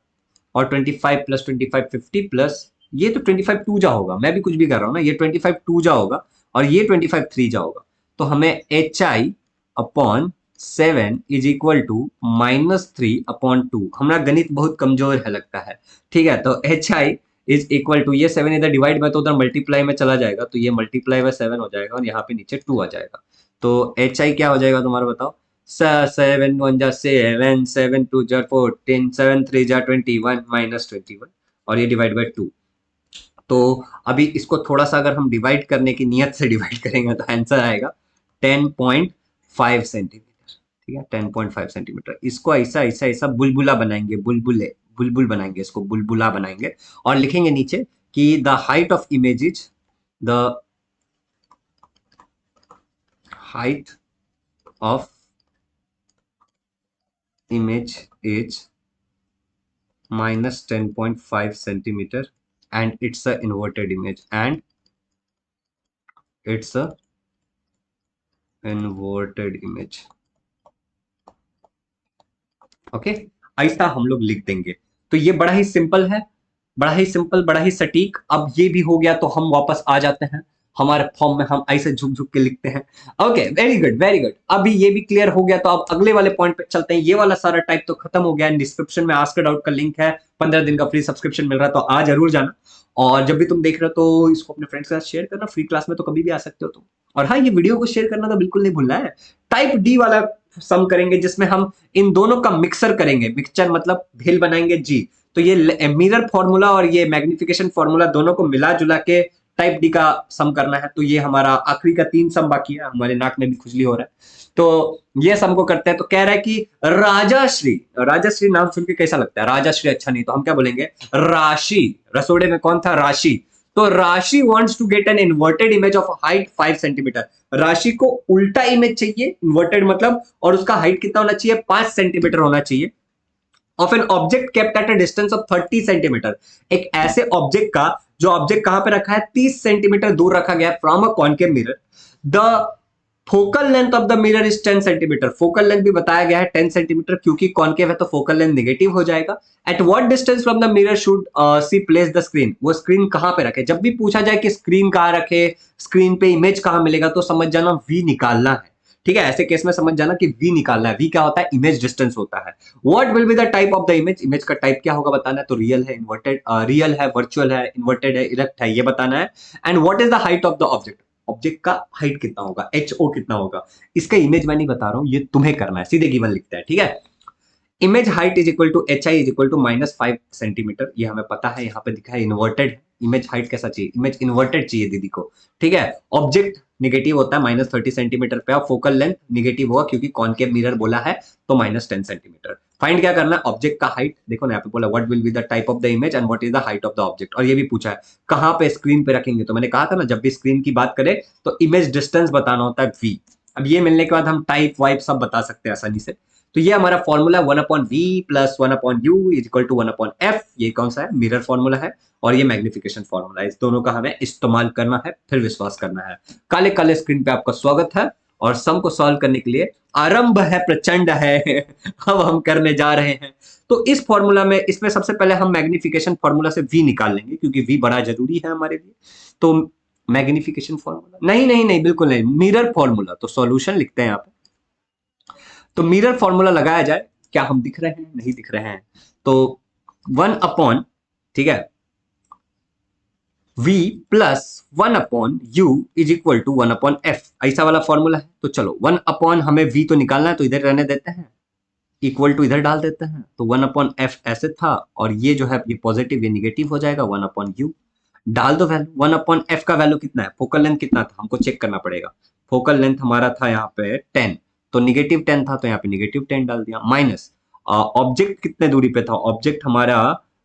और 25 प्लस 25 50 प्लस ये तो 25 2 जा होगा, मैं भी कुछ भी कर रहा हूँ ना, ये 25 2 जा होगा और ये 25 3 जा होगा। तो हमें h i upon 7 is equal to -3/2। हमारा गणित बहुत कमजोर है लगता है, ठीक है। तो h i is equal to, ये 7 इधर डिवाइड में तो उधर मल्टीप्लाई में चला जाएगा, तो ये मल्टीप्लाई बाय 7 हो जाएगा और यहाँ पे नीचे 2 आ जाएगा। तो एच आई क्या हो जाएगा तुम्हारा बताओ? 7 1 जा 7, 7 2 जा 14, 7 3 जा 21 -21, और ये डिवाइड बाय 2। तो अभी इसको थोड़ा सा अगर हम डिवाइड करने की नियत से डिवाइड करेंगे तो आंसर आएगा 10.5 सेंटीमीटर, ठीक है। 10.5 सेंटीमीटर। इसको ऐसा ऐसा ऐसा बुलबुला बनाएंगे, बुलबुले बुलबुल बनाएंगे, इसको बुलबुला बनाएंगे और लिखेंगे नीचे कि the height of image is, the height of image is -10.5 centimeter and it's a inverted image, and it's a inverted image। Okay, ऐसा हम लोग लिख देंगे। तो ये बड़ा ही सिंपल है, बड़ा ही सिंपल, बड़ा ही सटीक। अब ये भी हो गया तो हम वापस आ जाते हैं हमारे फॉर्म में, हम ऐसे झुक झुक के लिखते हैं। Okay, very good very good. अभी ये भी क्लियर हो गया तो अब अगले वाले पॉइंट पे चलते हैं। ये वाला सारा टाइप तो खत्म हो गया। डिस्क्रिप्शन में आस्क डाउट का लिंक है, 15 दिन का फ्री सब्सक्रिप्शन मिल रहा है, तो आ जरूर जाना। और जब भी तुम देख रहे हो तो इसको अपने फ्रेंड्स के साथ शेयर करना, फ्री क्लास में तो कभी भी आ सकते हो तुम। और हाँ, ये वीडियो को शेयर करना तो बिल्कुल नहीं भूलना है। टाइप डी वाला सम करेंगे जिसमें हम इन दोनों का मिक्सर करेंगे, मिक्सचर मतलब भेल बनाएंगे जी। तो ये मिरर फॉर्मूला और ये मैग्निफिकेशन फॉर्मूला दोनों को मिला जुला के टाइप डी का सम करना है। तो ये हमारा आखिरी का 3 सम बाकी है, हमारे नाक में भी खुजली हो रहा है। तो ये सम को करते हैं। तो कह रहा है कि राजाश्री, राजाश्री नाम सुन के कैसा लगता है? राजाश्री अच्छा नहीं, तो हम क्या बोलेंगे? राशि। रसोड़े में कौन था? राशि। तो राशि wants to get an inverted image of height 5 centimetre. राशि को उल्टा इमेज चाहिए, इन्वर्टेड मतलब, और उसका हाइट कितना होना चाहिए? 5 सेंटीमीटर होना चाहिए। Of an object kept at a distance of 30 centimetre. एक ऐसे ऑब्जेक्ट का जो ऑब्जेक्ट कहां पे रखा है? 30 सेंटीमीटर दूर रखा गया from a concave mirror. The focal length of the mirror is 10 centimetre. Focal length भी बताया गया है 10 सेंटीमीटर, क्योंकि कॉनकेव है तो फोकल लेंथ नेगेटिव हो जाएगा। Eight what distance from the mirror should see place the screen. वो स्क्रीन कहां पे रखे? जब भी पूछा जाए कि स्क्रीन कहां रखे, स्क्रीन पे इमेज कहां मिलेगा, तो समझ जाना वी निकालना है, ठीक है। ऐसे केस में समझ जाना कि वी निकालना है। वी क्या होता है? इमेज डिस्टेंस होता है। What will be the type of the image? Image का टाइप क्या होगा बताना है। तो रियल है, इन्वर्टेड, रियल है, वर्चुअल है, इन्वर्टेड है, इरेक्ट है, ये बताना है। And what is the height of the object? Object का हाइट कितना होगा, एच ओ कितना होगा। इसका इमेज मैं नहीं बता रहा हूं, ये तुम्हें करना है, सीधे गिवन लिखता है, ठीक है। Image height is equal to h i is equal to -5 centimetre. ये हमें पता है, यहाँ पे दिखा है इन्वर्टेड। इमेज हाइट कैसा चाहिए? इमेज इन्वर्टेड चाहिए दीदी को, ठीक है। ऑब्जेक्ट नेगेटिव होता है -30 सेंटीमीटर पे, और फोकल लेंथ नेगेटिव होगा क्योंकि कॉनकेव मिरर बोला है, तो -10 सेंटीमीटर। फाइंड क्या करना है? ऑब्जेक्ट का हाइट। देखो ना यहाँ पे बोला what will be the type of the image and what is the height of the object. और ये भी पूछा है कहाँ पे स्क्रीन पे रखेंगे। तो मैंने कहा था ना, जब भी स्क्रीन की बात करें तो इमेज डिस्टेंस बताना होता है वी। अब ये मिलने के बाद हम टाइप वाइप सब बता सकते हैं आसानी से। तो ये हमारा formula 1/v plus 1/u is equal to 1/f। ये कौन सा है? मिरर फॉर्मूला है। और ये मैग्निफिकेशन फॉर्मूला है। इस दोनों का हमें इस्तेमाल करना है, फिर विश्वास करना है। काले काले स्क्रीन पे आपका स्वागत है, और सम को सॉल्व करने के लिए आरंभ है, प्रचंड है। अब हम करने जा रहे हैं। तो इस फॉर्मूला में, इसमें सबसे पहले हम मैग्निफिकेशन फॉर्मूला से v निकाल लेंगे, क्योंकि v बड़ा जरूरी है हमारे लिए। तो मैग्निफिकेशन फॉर्मूला नहीं नहीं नहीं, बिल्कुल नहीं, मिरर फॉर्मूला। तो सॉल्यूशन लिखते हैं यहाँ पे। तो मिरर फॉर्मूला लगाया जाए। क्या हम दिख रहे हैं? नहीं दिख रहे हैं। तो 1/, ठीक है, v plus 1/u is equal to 1/f। ऐसा वाला फॉर्मूला है। तो चलो 1/, हमें v तो निकालना है, तो इधर रहने देते हैं, इक्वल टू इधर डाल देते हैं। तो 1/f ऐसे था, और ये जो है ये पॉजिटिव, ये निगेटिव हो जाएगा। 1/u डाल दो वैल्यू। 1/f का वैल्यू कितना है? फोकल लेंथ कितना था हमको चेक करना पड़ेगा। फोकल लेंथ हमारा था यहाँ पे 10, तो निगेटिव 10 था, तो यहाँ पे निगेटिव 10 डाल दिया। माइनस ऑब्जेक्ट कितने दूरी पे था? ऑब्जेक्ट हमारा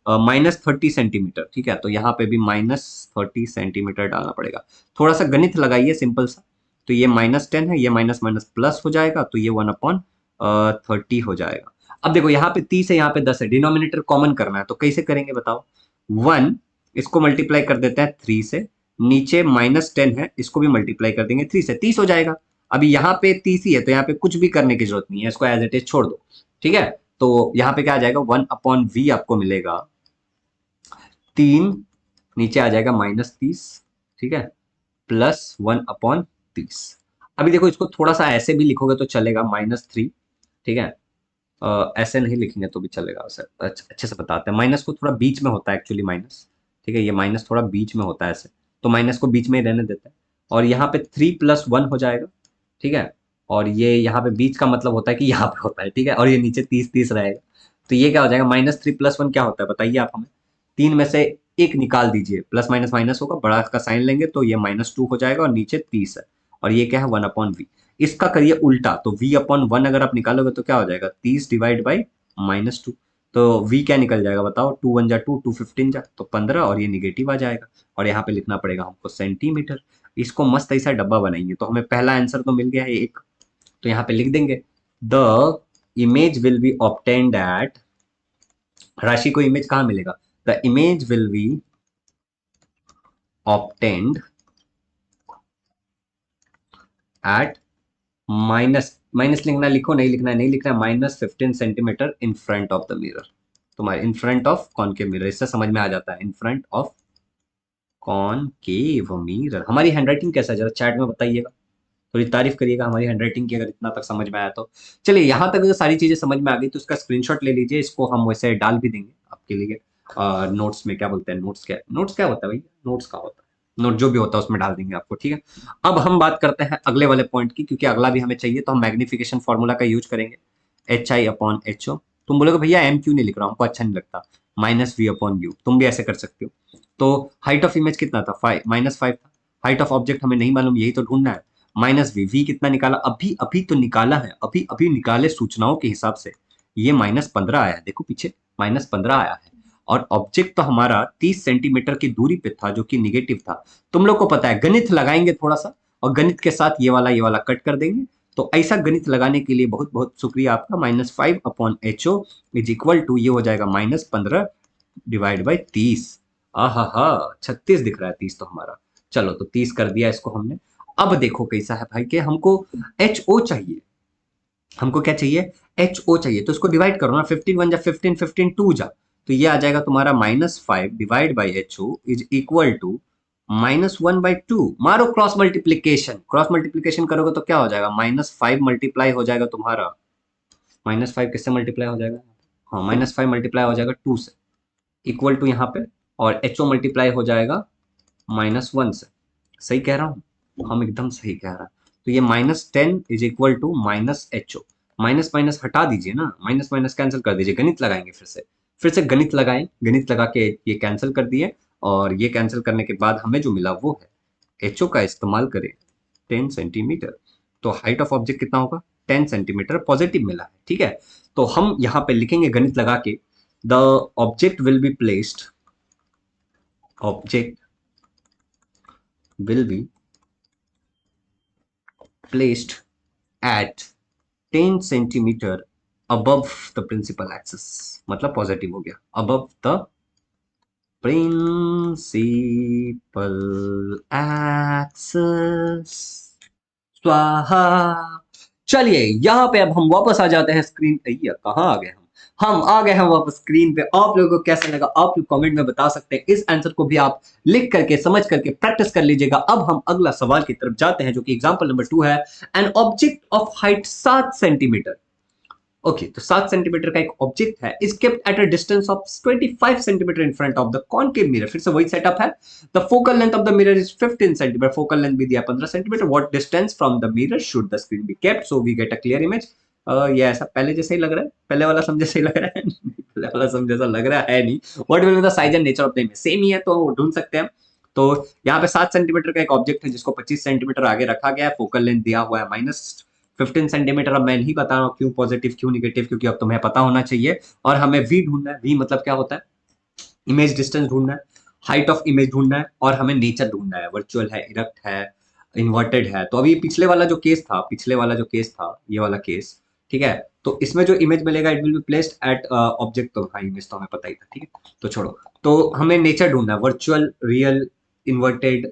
-30 सेंटीमीटर, ठीक है। तो यहाँ पे भी -30 सेंटीमीटर डालना पड़ेगा। थोड़ा सा गणित लगाइए सिंपल सा। तो ये -10 है, ये माइनस माइनस प्लस हो जाएगा, तो ये 1/30 हो जाएगा। अब देखो यहाँ पे 30 है, यहाँ पे 10 है, डिनोमिनेटर कॉमन करना है, तो कैसे करेंगे बताओ। 1 इसको मल्टीप्लाई कर देते हैं 3 से, नीचे -10 है, इसको भी मल्टीप्लाई कर देंगे 3 से, 30 हो जाएगा। अभी यहाँ पे 30 ही है, तो यहाँ पे कुछ भी करने की जरूरत नहीं है, इसको एज इट इज छोड़ दो। ठीक है, तो यहाँ पे क्या आ जाएगा, 1/v आपको मिलेगा 3, नीचे आ जाएगा -30, ठीक है, +1/30। अभी देखो इसको थोड़ा सा ऐसे भी लिखोगे तो चलेगा, -3, ठीक है। ऐसे नहीं लिखेंगे तो भी चलेगा सर, अच्छे से बताते हैं। माइनस को थोड़ा बीच में होता है एक्चुअली माइनस, ठीक है, ये माइनस थोड़ा बीच में होता है ऐसे, तो माइनस को बीच में ही रहने देते हैं। और यहाँ पे 3 + 1 हो जाएगा, ठीक है। और ये यहाँ पे बीच का मतलब होता है कि यहाँ पे होता है, ठीक है, और ये नीचे 30 रहेगा। तो ये क्या हो जाएगा, -3 + 1 क्या होता है बताइए आप हमें। 3 में से एक निकाल दीजिए, प्लस माइनस माइनस होगा, बड़ा का साइन लेंगे तो ये -2 हो जाएगा, और नीचे 30 है, और ये क्या है 1/v। इसका करिए उल्टा, तो v/1 अगर आप निकालोगे तो क्या हो जाएगा, 30 डिवाइड बाई -2। तो v क्या निकल जाएगा बताओ, 2 1 जा 2, 2 15 जा तो 15, और ये निगेटिव आ जाएगा। और यहाँ पे लिखना पड़ेगा हमको सेंटीमीटर। इसको मस्त ऐसा डब्बा बनाएंगे, तो हमें पहला आंसर तो मिल गया है एक, तो यहाँ पे लिख देंगे the image will be obtained at, राशि को इमेज कहाँ मिलेगा, the image will be obtained at minus, minus लिखना, लिखो नहीं लिखना है, नहीं लिखना है, -15 centimetre in front of the mirror. तुम्हारे in front of concave mirror, इससे समझ में आ जाता है, in front of concave mirror. हमारी हैंडराइटिंग कैसा है जरा चैट में बताइएगा, थोड़ी तारीफ करिएगा हमारी हैंडराइटिंग की, अगर इतना तक समझ में आया तो। चलिए यहाँ तक अगर सारी चीजें समझ में आ गई तो उसका स्क्रीनशॉट ले लीजिए, इसको हम वैसे डाल भी देंगे आपके लिए नोट्स में। क्या बोलते हैं नोट्स क्या होता है भैया, नोट्स का होता है, नोट जो भी होता है उसमें डाल देंगे आपको, ठीक है। अब हम बात करते हैं अगले वाले पॉइंट की, क्योंकि अगला भी हमें चाहिए, तो हम मैग्निफिकेशन फॉर्मूला का यूज करेंगे, HI/HO। तुम बोलोगे भैया m क्यों नहीं लिख रहा हूँ, हमको अच्छा नहीं लगता, -v/u, तुम भी ऐसे कर सकते हो। तो हाइट ऑफ इमेज कितना था, -5 था। हाइट ऑफ ऑब्जेक्ट हमें नहीं मालूम, यही तो ढूंढना है। -v कितना निकाला, अभी अभी तो निकाला है, अभी अभी निकाले सूचनाओं के हिसाब से, ये -15 आया है, देखो पीछे -15 आया है। और ऑब्जेक्ट तो हमारा 30 सेंटीमीटर की दूरी पे था, जो कि निगेटिव था। तुम लोग को पता है, गणित लगाएंगे थोड़ा सा, और गणित के साथ ये वाला कट कर देंगे। तो ऐसा गणित लगाने के लिए बहुत बहुत शुक्रिया आपका। -5/HO इज इक्वल टू, ये हो जाएगा -15 डिवाइड बाई 30। आहा, 36 दिख रहा है 30 तो हमारा। चलो तो 30 कर दिया इसको हमने। अब देखो कैसा है भाई, कि हमको HO चाहिए, हमको क्या चाहिए, HO चाहिए। तो इसको डिवाइड करो ना, 15 1 जा 15, 15 2 जा, तो ये आ जाएगा तुम्हारा -5 divide by HO is equal to -1/2। मारो क्रॉस मल्टीप्लीकेशन, क्रॉस मल्टीप्लीकेशन करोगे तो क्या हो जाएगा, -5 मल्टीप्लाई हो जाएगा तुम्हारा, -5 किससे मल्टीप्लाई हो जाएगा, हाँ -5 मल्टीप्लाई हो जाएगा 2 से, इक्वल टू यहाँ पे, और HO मल्टीप्लाई हो जाएगा -1 से। सही कह रहा हूँ, हम एकदम सही कह रहा है। तो ये -10 is equal to -HO। Minus minus हटा दीजिए ना, माइनस माइनस कैंसिल कर दीजिए, गणित लगाएंगे फिर से गणित लगाएं, गणित लगा के ये कैंसिल कर दिए, और ये कैंसिल करने के बाद हमें जो मिला वो है HO का इस्तेमाल करें 10 सेंटीमीटर। तो हाइट ऑफ ऑब्जेक्ट कितना होगा, 10 सेंटीमीटर पॉजिटिव मिला है, ठीक है। तो हम यहाँ पे लिखेंगे गणित लगा के, the object will be placed, object will be placed at 10 centimeter above the principal axis, मतलब पॉजिटिव हो गया, above the principal axis। स्वाहा। चलिए यहाँ पे अब हम वापस आ जाते हैं स्क्रीन पे, ये कहाँ आ गए हम आ गए हैं वापस स्क्रीन पे। आप लोगों को कैसा लगा आप लोग कमेंट में बता सकते हैं, इस आंसर को भी आप लिख करके समझ करके प्रैक्टिस कर लीजिएगा। अब हम अगला सवाल की तरफ जाते हैं, जो कि एग्जांपल नंबर 2 है। An object of height 7 centimetre, okay, तो 7 सेंटीमीटर का एक ऑब्जेक्ट है, is kept at a distance of 25 centimetre in front of the concave mirror. फिर से वही सेटअप है। The focal length of the mirror is 15 centimetre, focal length भी दिया 15 centimetre. What distance from the mirror should the screen be kept so we get a clear image. ये ऐसा पहले जैसा ही लग रहा है, पहले वाला समझे सही लग रहा है पहले वाला समझे जैसा लग रहा है नहीं। What will be the size and nature of the image, same ही है तो ढूंढ सकते हैं। तो यहाँ पे 7 सेंटीमीटर का एक ऑब्जेक्ट है, जिसको 25 सेंटीमीटर आगे रखा गया है, फोकल लेंथ दिया हुआ है -15 सेंटीमीटर। अब मैं नहीं बता रहा हूँ क्यों पॉजिटिव क्यों निगेटिव, क्योंकि अब तुम्हें पता होना चाहिए। और हमें वी ढूंढना है, वी मतलब क्या होता है, इमेज डिस्टेंस ढूंढना है, हाइट ऑफ इमेज ढूंढना है, और हमें नेचर ढूंढना है, वर्चुअल है, इरेक्ट है, इन्वर्टेड है। तो अभी पिछले वाला जो केस था, ये वाला केस, ठीक है। तो इसमें जो इमेज मिलेगा it will be placed at object, तो हाँ इमेज तो हमें पता ही था, ठीक है तो छोड़ो। तो हमें नेचर ढूंढना है, वर्चुअल, रियल, इन्वर्टेड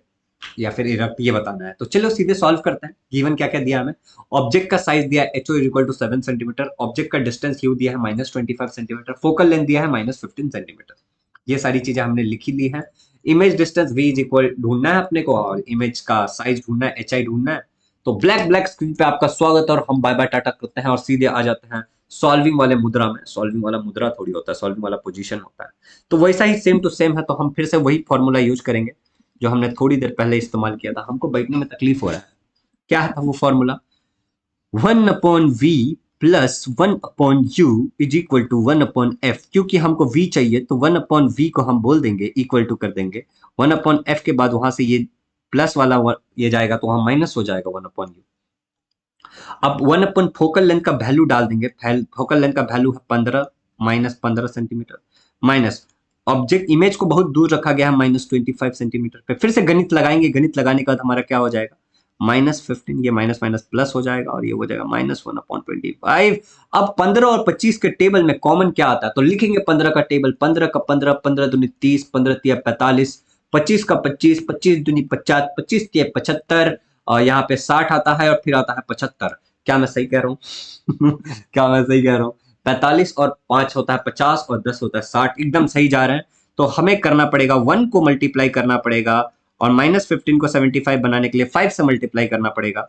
या फिर इरप्ट, ये बताना है। तो चलो सीधे सॉल्व करते हैं। गिवन क्या क्या दिया हमें, ऑब्जेक्ट का साइज दिया है HO equal to 7 centimetre, object का डिस्टेंस U दिया है -25 सेंटीमीटर, फोकल लेंथ दिया है -15 सेंटीमीटर। ये सारी चीजें हमने लिखी ली है। Image distance V is equal ढूंढना है अपने को, और इमेज का साइज ढूंढना है, HI ढूंढना है। तो ब्लैक ब्लैक स्क्रीन पे आपका स्वागत, और हम बाय बाय टाटा करते हैं और सीधे आ जाते हैं सॉल्विंग वाले मुद्रा में। सॉल्विंग वाला मुद्रा थोड़ी होता है, सॉल्विंग वाला पोजीशन होता है। तो वैसा ही सेम टू सेम है, तो हम फिर से वही फॉर्मूला यूज करेंगे जो हमने थोड़ी देर पहले इस्तेमाल किया था। हमको बैठने में तकलीफ हो रहा है। क्या था वो formula, 1/v plus 1/u is equal to 1/f। क्योंकि हमको v चाहिए तो 1/v को हम बोल देंगे इक्वल टू कर देंगे 1/f के बाद वहां से ये प्लस वाला ये जाएगा तो वहां माइनस हो जाएगा 1/u। अब 1 फोकल लेंथ का वैल्यू डाल देंगे। फोकल लेंथ का वैल्यू है 15 -15 सेंटीमीटर, माइनस ऑब्जेक्ट इमेज को बहुत दूर रखा गया है -25 सेंटीमीटर पे। फिर से गणित लगाएंगे, गणित लगाने के बाद हमारा क्या हो जाएगा, -15, ये माइनस माइनस प्लस हो जाएगा और ये हो जाएगा -1/25। अब 15 और 25 के टेबल में कॉमन क्या आता है, तो लिखेंगे 15 का टेबल, 15 का 15, 15 दूनी 30, 15 तिया 45, 25 का 25, 25 दूनी 50, 25 तिया 75, और यहाँ पे 60 आता है और फिर आता है 75। क्या मैं सही कह रहा हूँ क्या मैं सही कह रहा हूँ, 45 और 5 होता है 50 और 10 होता है 60, एकदम सही जा रहे हैं। तो हमें करना पड़ेगा 1 को मल्टीप्लाई करना पड़ेगा, और -15 को 75 बनाने के लिए 5 से मल्टीप्लाई करना पड़ेगा,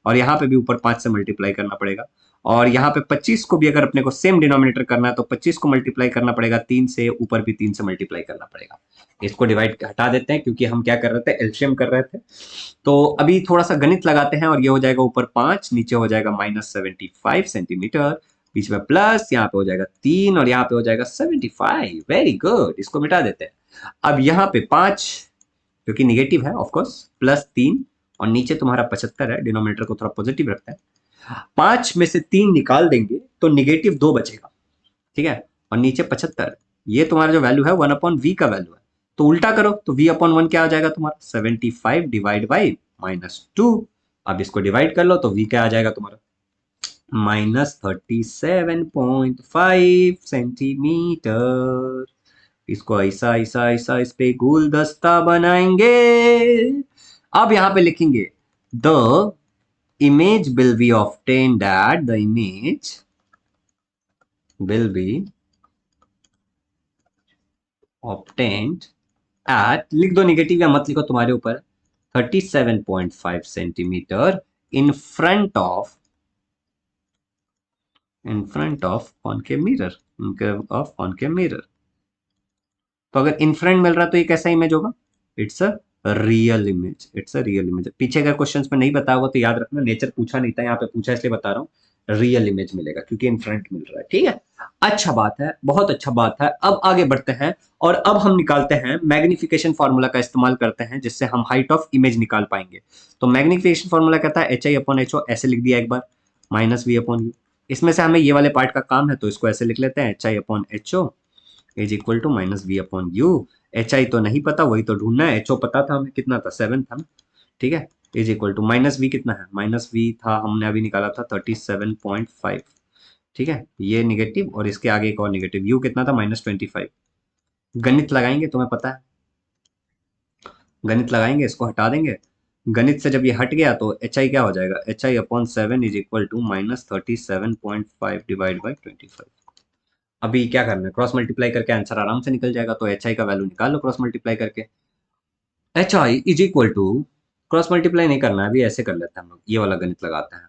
और यहाँ पे भी ऊपर 5 से मल्टीप्लाई करना पड़ेगा। और यहाँ पे 25 को भी अगर अपने को सेम डिनोमिनेटर करना है तो 25 को मल्टीप्लाई करना पड़ेगा 3 से, ऊपर भी 3 से मल्टीप्लाई करना पड़ेगा। इसको डिवाइड हटा देते हैं क्योंकि हम क्या कर रहे थे, एलसीएम कर रहे थे। तो अभी थोड़ा सा गणित लगाते हैं, और ये हो जाएगा ऊपर 5, नीचे हो जाएगा -75 सेंटीमीटर, बीच में प्लस, यहाँ पे हो जाएगा 3 और यहाँ पे हो जाएगा 75। वेरी गुड, इसको मिटा देते हैं। अब यहाँ पे 5 जो कि निगेटिव है ऑफकोर्स, +3, और नीचे तुम्हारा 75 है, डिनोमिनेटर को थोड़ा पॉजिटिव रखता है। 5 में से 3 निकाल देंगे तो -2 बचेगा, ठीक है, और नीचे 75। ये तुम्हारा जो वैल्यू है 1/v का वैल्यू है, तो उल्टा करो तो v/1 क्या आ जाएगा तुम्हारा, 75 डिवाइड बाई -2। अब इसको डिवाइड कर लो तो v क्या आ जाएगा तुम्हारा, -37.5 सेंटीमीटर। इसको ऐसा ऐसा ऐसा इस पे गुलदस्ता बनाएंगे। अब यहां पे लिखेंगे the image will be obtained at, the image will be obtained at, लिख दो नेगेटिव या मत लिखो तुम्हारे ऊपर, 37.5 centimetre in front of concave mirror, of concave mirror. तो अगर इन फ्रंट मिल रहा तो ये कैसा इमेज होगा, it's a real image, it's a real image. पीछे अगर क्वेश्चंस में नहीं बताया होगा तो याद रखना, नेचर पूछा नहीं था, यहाँ पे पूछा इसलिए बता रहा हूँ, रियल इमेज मिलेगा क्योंकि इन फ्रंट मिल रहा है, ठीक है। अच्छा बात है, बहुत अच्छा बात है। अब आगे बढ़ते हैं, और अब हम निकालते हैं मैग्निफिकेशन फॉर्मूला का इस्तेमाल करते हैं, जिससे हम हाइट ऑफ इमेज निकाल पाएंगे। तो मैग्निफिकेशन फॉर्मूला कहता है HI/HO, ऐसे लिख दिया एक बार, -V/U। इसमें से हमें ये वाले पार्ट का काम है तो इसको ऐसे लिख लेते हैं, HI/HO is equal to -V/U। HI तो नहीं पता, वही तो ढूंढना है। HO पता था हमें, कितना था, 7 था ना, ठीक है, इज इक्वल टू -V कितना है, -V था हमने अभी निकाला था 37.5, ठीक है, ये निगेटिव और इसके आगे एक और निगेटिव, U कितना था, -25। गणित लगाएंगे, तुम्हें पता है गणित लगाएंगे, इसको हटा देंगे। गणित से जब ये हट गया तो HI क्या हो जाएगा, HI/7 is equal to -37.5 divide by 25। अभी क्या करना है, क्रॉस मल्टीप्लाई करके आंसर आराम से निकल जाएगा। तो HI का वैल्यू निकाल लो क्रॉस मल्टीप्लाई करके। HI is equal to, cross multiply नहीं करना है अभी, ऐसे कर लेते हैं हम लोग, ये वाला गणित लगाते हैं।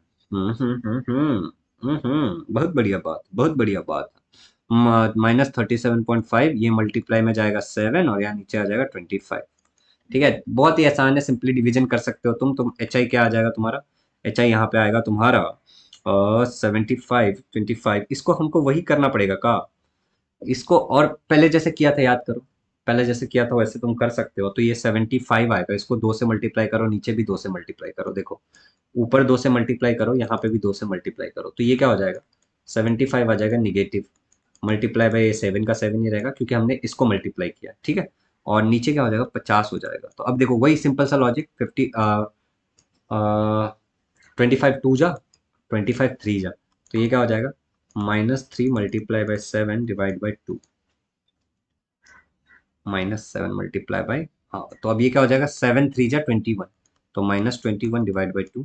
बहुत बढ़िया बात, बहुत बढ़िया बात। -37.5, ये मल्टीप्लाई में जाएगा 7 और यहाँ नीचे आ जाएगा 25, ठीक है। बहुत ही आसान है, सिंपली डिवीजन कर सकते हो तुम HI क्या आ जाएगा तुम्हारा, HI यहाँ पे आएगा तुम्हारा 75, 25। इसको हमको वही करना पड़ेगा का, इसको और पहले जैसे किया था याद करो, पहले जैसे किया था वैसे तुम कर सकते हो। तो ये 75 आएगा, इसको 2 से मल्टीप्लाई करो, नीचे भी 2 से मल्टीप्लाई करो, देखो ऊपर 2 से मल्टीप्लाई करो, यहाँ पे भी 2 से मल्टीप्लाई करो, तो ये क्या हो जाएगा, 75 आ जाएगा निगेटिव, मल्टीप्लाई बाई 7 का 7 ही रहेगा क्योंकि हमने इसको मल्टीप्लाई किया, ठीक है। और नीचे क्या हो जाएगा, 50 हो जाएगा। तो अब देखो वही सिंपल सा लॉजिक, 25 2 जा, 25 3 जा, तो ये क्या हो जाएगा, -3 multiply by 7 divide by 2, -7 multiply by, हाँ तो अब ये क्या हो जाएगा, 7 3 जा 21, तो -21 डिवाइड बाई 2,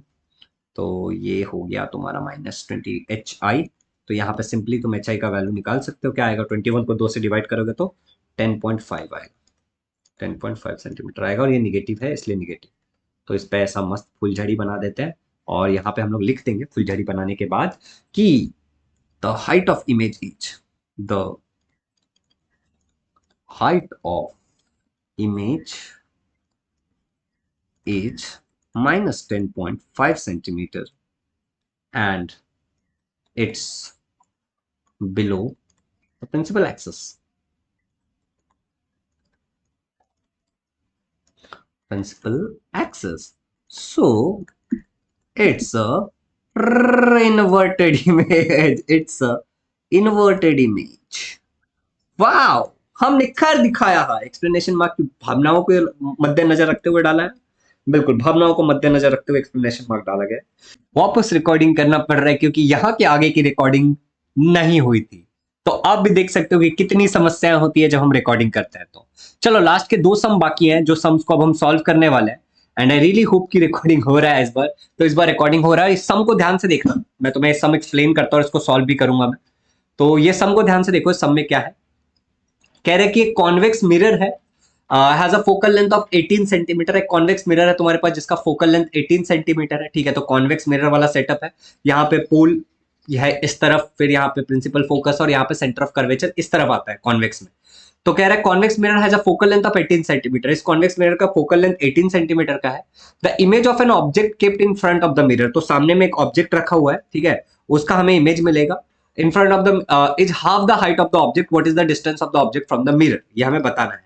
तो ये हो गया तुम्हारा -20 HI। तो यहाँ पे सिंपली तुम HI का वैल्यू निकाल सकते हो, क्या आएगा, 21 को 2 से डिवाइड करोगे तो 10.5 आएगा, 10.5 सेंटीमीटर आएगा, और ये निगेटिव है इसलिए निगेटिव। तो इस पे ऐसा मस्त फुलझड़ी बना देते हैं, और यहाँ पे हम लोग लिख देंगे फुलझड़ी बनाने के बाद कि the height of image is, the height of image is -10.5 centimeter and it's below the principal axis. So it's a inverted image. It's a inverted image. Wow, हमने कर दिखाया है। एक्सप्लेनेशन मार्क की भावनाओं को मद्देनजर रखते हुए डाला है, बिल्कुल भावनाओं को मद्देनजर रखते हुए एक्सप्लेनेशन मार्क डाला गया। वापस रिकॉर्डिंग करना पड़ रहा है क्योंकि यहाँ के आगे की रिकॉर्डिंग नहीं हुई थी। तो आप भी देख सकते हो कि कितनी समस्याएं होती है जब हम रिकॉर्डिंग करते हैं। तो चलो लास्ट के 2 सम बाकी हैं, जो सम्स को अब हम सॉल्व करने वाले हैं, एंड आई रियली होप कि रिकॉर्डिंग हो रहा है इस बार। तो इस बार रिकॉर्डिंग हो रहा है, इस सम को ध्यान से देखना, मैं तुम्हें इस सम एक्सप्लेन करता हूँ, इसको सॉल्व भी करूंगा मैं। तो ये सम को ध्यान से देखो, इस सम में क्या है, कह रहे कि एक कॉन्वेक्स मिरर है, has a focal length of 18 centimetre. एक कॉन्वेक्स मिरर है तुम्हारे पास जिसका फोकल लेंथ 18 सेंटीमीटर है, ठीक है। तो कॉन्वेक्स मिरर वाला सेटअप है, यहाँ पे पोल यह है इस तरफ, फिर यहाँ पे प्रिंसिपल फोकस और यहाँ पे सेंटर ऑफ कर्वेचर इस तरफ आता है कॉन्वेक्स में। तो कह रहा है convex mirror has a focal length of 18 centimetre. इस कॉन्वेक्स मिरर का फोकल लेंथ 18 सेंटीमीटर का है। The image of an object kept in front of the mirror, तो सामने में एक ऑब्जेक्ट रखा हुआ है, ठीक है, उसका हमें इमेज मिलेगा। इन front of the is half the height of the object, what is the distance of the object from the mirror, ये हमें बताना है।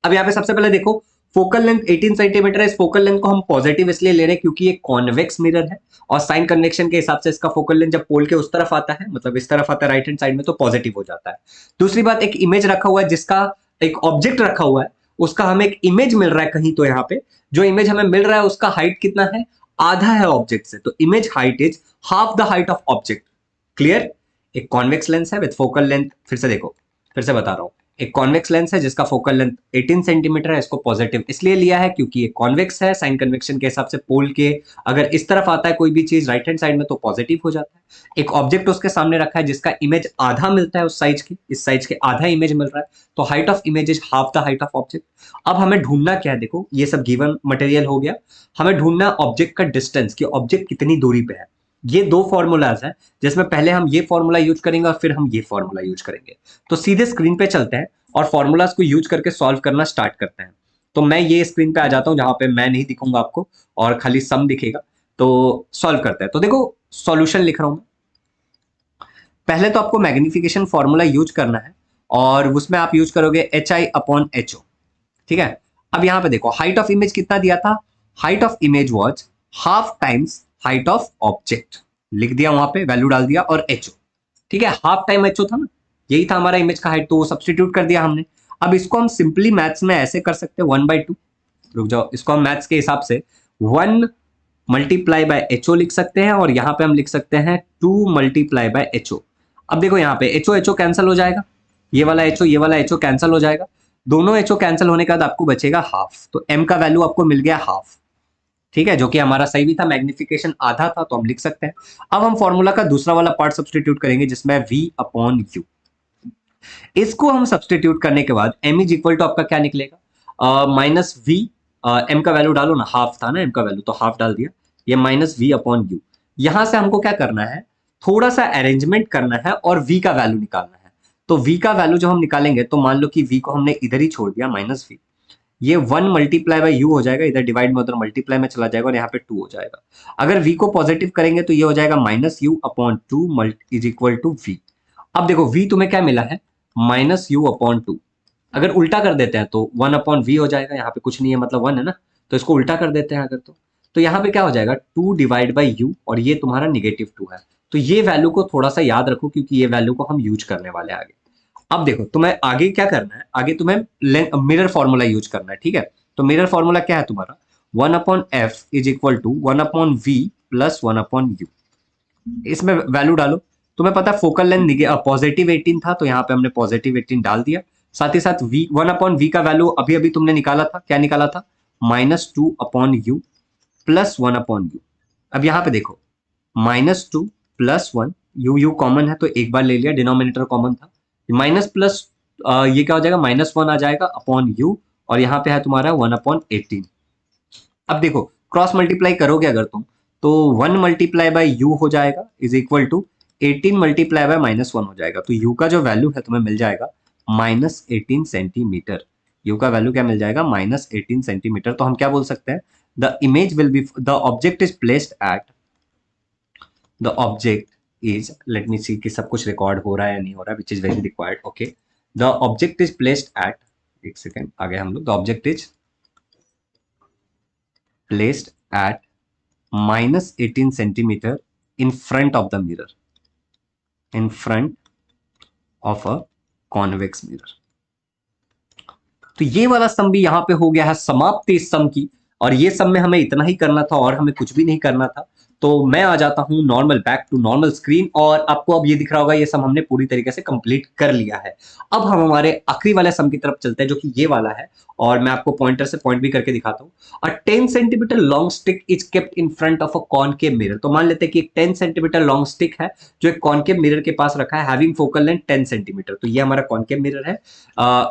अब यहाँ पे सबसे पहले देखो, फोकल लेंथ 18 सेंटीमीटर है। इस फोकल लेंथ को हम पॉजिटिव इसलिए ले रहे हैं क्योंकि ये कॉन्वेक्स मिरर है, और साइन कन्वेक्शन के हिसाब से इसका फोकल लेंथ जब पोल के उस तरफ आता है, मतलब इस तरफ आता है राइट हैंड साइड में, तो पॉजिटिव हो जाता है। दूसरी बात, एक इमेज रखा हुआ है, जिसका एक ऑब्जेक्ट रखा हुआ है, उसका हमें एक इमेज मिल रहा है कहीं। तो यहाँ पे जो इमेज हमें मिल रहा है उसका हाइट कितना है, आधा है ऑब्जेक्ट से, तो image height is half the height of object. Clear. एक कॉन्वेक्स लेंस है विद फोकल लेंथ, फिर से देखो, फिर से बता रहा हूं, एक कॉन्वेक्स लेंस है जिसका फोकल लेंथ 18 सेंटीमीटर है। इसको पॉजिटिव इसलिए लिया है क्योंकि ये कॉन्वेक्स है, साइन कन्वेक्शन के हिसाब से पोल के अगर इस तरफ आता है कोई भी चीज राइट हैंड साइड में तो पॉजिटिव हो जाता है। एक ऑब्जेक्ट उसके सामने रखा है जिसका इमेज आधा मिलता है उस साइज की, इस साइज के आधा इमेज मिल रहा है, तो height of image is half the height of object. अब हमें ढूंढना क्या है, देखो ये सब गिवन मटेरियल हो गया, हमें ढूंढना ऑब्जेक्ट का डिस्टेंस, कि ऑब्जेक्ट कितनी दूरी पे है। ये 2 फॉर्मूलाज हैं जिसमें पहले हम ये फॉर्मूला यूज करेंगे और फिर हम ये फॉर्मूला यूज करेंगे। तो सीधे स्क्रीन पे चलते हैं और फॉर्मूलाज को यूज करके सॉल्व करना स्टार्ट करते हैं। तो मैं ये स्क्रीन पे आ जाता हूं जहां पे मैं नहीं दिखूंगा आपको और खाली सम दिखेगा। तो सॉल्व करते हैं। तो देखो सॉल्यूशन लिख रहा हूं मैं। पहले तो आपको मैग्निफिकेशन फॉर्मूला यूज करना है और उसमें आप यूज करोगे HI/HO, ठीक है। अब यहां पे देखो हाइट ऑफ इमेज कितना दिया था, height of image was half times height of object, लिख दिया वहां पे, वैल्यू डाल दिया, और HO, ठीक है, हाफ टाइम HO था ना, यही था हमारा इमेज का हाइट, तो वो सब्स्टिट्यूट कर दिया हमने। अब इसको हम सिंपली मैथ्स में ऐसे कर सकते हैं 1/2, रुक जाओ, इसको हम मैथ्स के हिसाब से 1 मल्टीप्लाई बाय HO लिख सकते हैं, और यहां पे हम लिख सकते हैं 2 मल्टीप्लाई बाय HO। अब देखो यहाँ पे HO कैंसिल हो जाएगा, ये वाला HO कैंसिल हो जाएगा, दोनों HO कैंसिल होने के बाद आपको बचेगा हाफ, तो M का वैल्यू आपको मिल गया हाफ, ठीक है, जो कि हमारा सही भी था, मैग्निफिकेशन आधा था, तो हम लिख सकते हैं। अब हम फॉर्मूला का दूसरा वाला पार्ट सब्स्टिट्यूट करेंगे जिसमें V/U। इसको हम सब्स्टिट्यूट करने के बाद M इज इक्वल टू आपका क्या निकलेगा, -V, M का वैल्यू डालो ना, हाफ था ना M का वैल्यू, तो हाफ डाल दिया, ये -V/U। यहां से हमको क्या करना है, थोड़ा सा अरेंजमेंट करना है और V का वैल्यू निकालना है। तो V का वैल्यू जब हम निकालेंगे तो मान लो कि V को हमने इधर ही छोड़ दिया, -V, ये 1 मल्टीप्लाई बाय U हो जाएगा, इधर डिवाइड में उधर मल्टीप्लाई में चला जाएगा और यहाँ पे 2 हो जाएगा। अगर V को पॉजिटिव करेंगे तो ये हो जाएगा -U/2 is equal to V। अब देखो V तुम्हें क्या मिला है, -U/2। अगर उल्टा कर देते हैं तो 1/V हो जाएगा, यहाँ पे कुछ नहीं है मतलब 1 है ना, तो इसको उल्टा कर देते हैं अगर, तो यहाँ पे क्या हो जाएगा 2 डिवाइड बाई U, और ये तुम्हारा -2 है। तो ये वैल्यू को थोड़ा सा याद रखो क्योंकि ये वैल्यू को हम यूज करने वाले हैं आगे। अब देखो तुम्हें आगे क्या करना है, आगे तुम्हें मिरर फॉर्मूला यूज करना है, ठीक है। तो मिरर फॉर्मूला क्या है तुम्हारा, 1/f is equal to 1/v plus 1/u। इसमें वैल्यू डालो। तुम्हें पता है फोकल लेंथ पॉजिटिव 18 था, तो यहाँ पे हमने पॉजिटिव 18 डाल दिया। साथ ही साथ v 1/v का वैल्यू अभी अभी तुमने निकाला था, क्या निकाला था? -2/u plus 1/u। अब यहाँ पे देखो, -2 प्लस 1, यू यू कॉमन है तो एक बार ले लिया, डिनोमिनेटर कॉमन था। माइनस प्लस ये क्या हो जाएगा, -1 आ जाएगा अपॉन यू, और यहाँ पे है तुम्हारा 1/18। अब देखो क्रॉस मल्टीप्लाई करोगे अगर तुम, तो 1 मल्टीप्लाई बाय यू हो जाएगा is equal to 18 multiply by -1 हो जाएगा। तो यू का जो वैल्यू है तुम्हें मिल जाएगा -18 सेंटीमीटर। यू का वैल्यू क्या मिल जाएगा, -18 सेंटीमीटर। तो हम क्या बोल सकते हैं, the image will be, the object is placed at, the object is, let me see कि सब कुछ रिकॉर्ड हो रहा है या नहीं हो रहा है, which is very required. Okay, the object is placed eight, एक सेकेंड आ गए हम लोग, the object is placed eight -18 centimeter in front of the mirror, in front of a convex mirror। तो ये वाला सम भी यहां पे हो गया है समाप्ति इस सम की, और ये सम में हमें इतना ही करना था और हमें कुछ भी नहीं करना था। तो मैं आ जाता हूं normal, back to normal screen, और आपको अब ये दिख रहा होगा ये सम हमने पूरी तरीके से कंप्लीट कर लिया है। अब हम हमारे आखिरी वाले सम की तरफ चलते हैं, जो कि ये वाला है, और मैं आपको पॉइंटर से पॉइंट भी करके दिखाता हूँ। अ 10 centimetre long stick is kept in front of a concave mirror. तो मान लेते हैं कि एक 10 सेंटीमीटर लॉन्ग स्टिक है जो एक कॉनकेव मिरर के पास रखा है, हैविंग फोकल लेंथ 10 सेंटीमीटर। तो ये हमारा कॉनकेव मिरर है,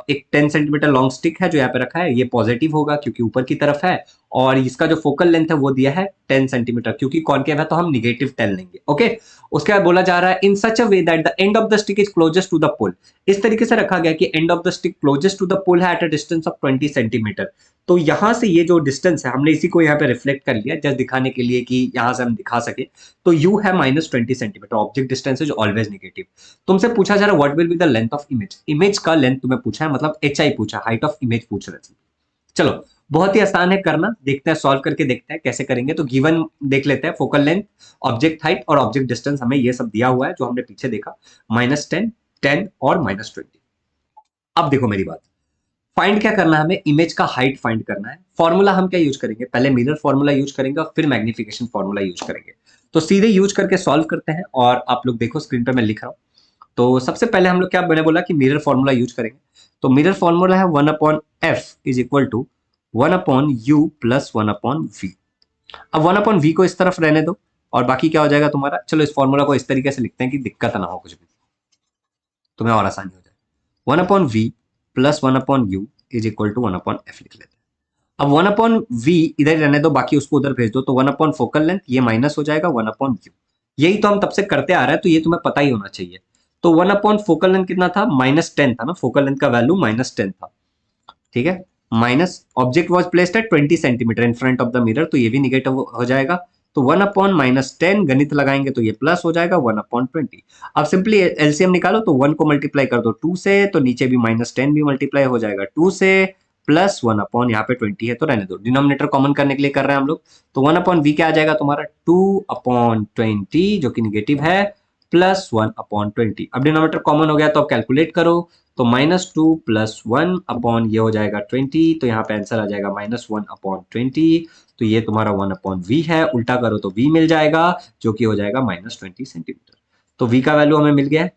एक 10 सेंटीमीटर लॉन्ग स्टिक है जो यहाँ पे रखा है, ये पॉजिटिव होगा क्योंकि ऊपर की तरफ है, और इसका जो फोकल लेंथ है वो दिया है 10 सेंटीमीटर, क्योंकि कॉनकेव है तो हम निगेटिव 10 लेंगे। ओके, उसके बाद बोला जा रहा है in such a way that the end of the stick is closest to the pole. इस तरीके से रखा गया कि end of the stick closest to the pole है at a distance of 20 centimetre. तो यहां से ये जो डिस्टेंस है हमने इसी को यहाँ पे रिफ्लेक्ट कर लिया जस्ट दिखाने के लिए कि यहां से हम दिखा सके। तो यू है -20 centimetre, object distance is always negative. तुमसे पूछा जा रहा है what will be the length of image, image का लेंथ तुम्हें पूछा है, मतलब HI पूछा, हाइट ऑफ इमेज पूछ रहे थे। चलो बहुत ही आसान है करना, देखते हैं सॉल्व करके देखते हैं कैसे करेंगे। तो गिवन देख लेते हैं, फोकल लेंथ, ऑब्जेक्ट हाइट और ऑब्जेक्ट डिस्टेंस हमें ये सब दिया हुआ है जो हमने पीछे देखा, -10, 10 और -20। अब देखो मेरी बात, फाइंड क्या करना है हमें, इमेज का हाइट फाइंड करना है। फॉर्मूला हम क्या यूज करेंगे, पहले मिरर फॉर्मूला यूज करेंगे और फिर मैग्निफिकेशन फॉर्मूला यूज करेंगे। तो सीधे यूज करके सॉल्व करते हैं, और आप लोग देखो स्क्रीन पे मैं लिख रहा हूं। तो सबसे पहले हम लोग क्या, मैंने बोला कि मिरर फॉर्मूला यूज करेंगे। तो मिरर फॉर्मूला है 1/f is equal to 1/u plus 1/v। अब 1/v को इस तरफ रहने दो, और बाकी क्या हो जाएगा तुम्हारा, चलो इस फॉर्मूला को इस तरीके से लिखते हैं कि दिक्कत ना हो कुछ भी, तुम्हें और आसानी हो जाए। 1/v plus 1/u is equal to 1/f लिख लेते हैं। अब 1/v इधर रहने दो, बाकी उसको उधर भेज दो, तो 1/ फोकल लेंथ ये माइनस हो जाएगा 1/u। यही तो हम तब से करते आ रहे हैं, तो ये तुम्हें पता ही होना चाहिए। तो 1/ फोकल लेंथ कितना था, -10 था ना, फोकल लेंथ का वैल्यू -10 था, ठीक है। Minus object was placed at 20 centimetre in front of the mirror, तो ये भी निगेटिव हो जाएगा। तो 1/-10 गणित लगाएंगे तो ये प्लस हो जाएगा 1/20। अब सिंपली एलसीएम निकालो, तो 1 को मल्टीप्लाई कर दो 2 से, तो नीचे भी -10 भी मल्टीप्लाई हो जाएगा 2 से, प्लस 1/ यहाँ पे 20 है तो रहने दो, डिनोमिनेटर कॉमन करने के लिए कर रहे हैं हम लोग। तो 1/v क्या आ जाएगा तुम्हारा 2/20 जो कि निगेटिव है, प्लस 1/20। अब डिनोमिनेटर कॉमन हो गया तो अब कैलकुलेट करो, तो -2 प्लस 1 अपॉन ये हो जाएगा 20, तो यहाँ पे आंसर आ जाएगा -1/20। तो ये तुम्हारा 1/v है, उल्टा करो तो v मिल जाएगा जो कि हो जाएगा -20 सेंटीमीटर। तो v का वैल्यू हमें मिल गया है।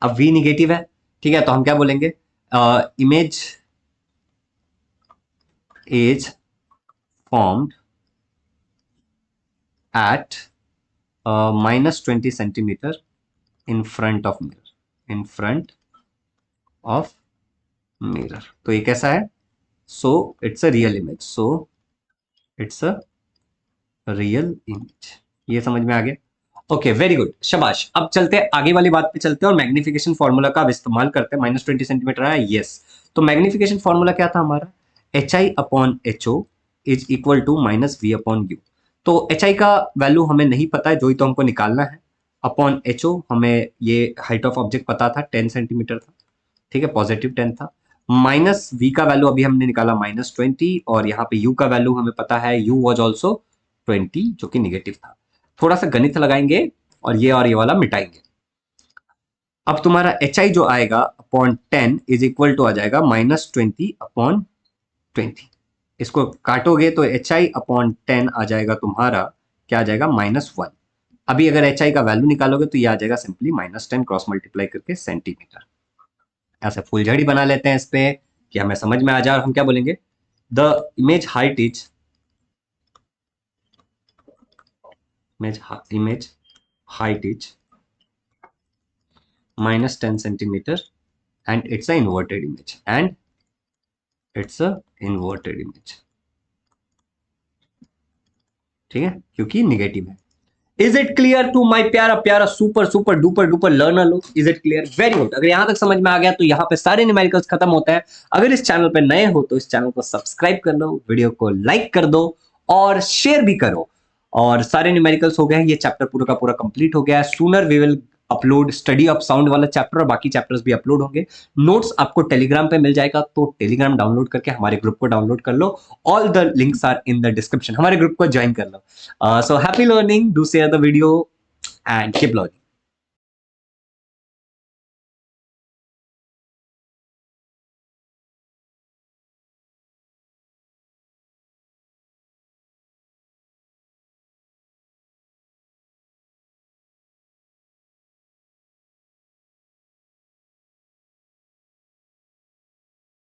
अब v निगेटिव है, ठीक है, तो हम क्या बोलेंगे, image is formed at -20 centimetre in front of mirror, in front of mirror. तो ये कैसा है, so it's a real image, so it's a real image. ये समझ में आ गया, ओके वेरी गुड, शाबाश। अब चलते हैं आगे वाली बात पे चलते हैं और मैग्निफिकेशन फॉर्मूला का इस्तेमाल करते हैं। -20 सेंटीमीटर आया, यस। तो मैग्निफिकेशन फॉर्मूला क्या था हमारा, HI/HO is equal to -V/U। तो HI का वैल्यू हमें नहीं पता है, जो ही तो हमको निकालना है, अपॉन HO हमें ये हाइट ऑफ ऑब्जेक्ट पता था 10 सेंटीमीटर था, ठीक है, पॉजिटिव 10 था। -v का वैल्यू अभी हमने निकाला -20, और यहाँ पे u का वैल्यू हमें पता है u वॉज ऑल्सो 20 जो कि निगेटिव था। थोड़ा सा गणित लगाएंगे और ये वाला मिटाएंगे। अब तुम्हारा HI जो आएगा अपॉन 10 इज इक्वल टू आ जाएगा -20/20। इसको काटोगे तो HI/10 आ जाएगा तुम्हारा, क्या आ जाएगा, -1। अभी अगर एच आई का वैल्यू निकालोगे तो ये आ जाएगा सिंपली -10 क्रॉस मल्टीप्लाई करके सेंटीमीटर। ऐसे फुलझड़ी बना लेते हैं इस पे कि हमें समझ में आ जाए, और हम क्या बोलेंगे, the image height is image height is -10 centimeter and it's a inverted image ठीक है, क्योंकि निगेटिव है। Is it clear to my प्यारा प्यारा super super duper duper learner लोग? Is it clear? Very good. अगर यहां तक समझ में आ गया तो यहाँ पे सारे न्यूमेरिकल्स खत्म होते हैं। अगर इस चैनल पे नए हो तो इस चैनल को सब्सक्राइब कर लो, वीडियो को लाइक कर दो और शेयर भी करो। और सारे न्यूमेरिकल्स हो गए, ये चैप्टर पूरा का पूरा कंप्लीट हो गया है। Sooner we will upload study of sound वाला चैप्टर, और बाकी चैप्टर्स भी अपलोड होंगे। नोट्स आपको टेलीग्राम पे मिल जाएगा, तो टेलीग्राम डाउनलोड करके हमारे ग्रुप को डाउनलोड कर लो। All the links are in the description, हमारे ग्रुप को ज्वाइन कर लो। So happy learning, do share the video and keep learning.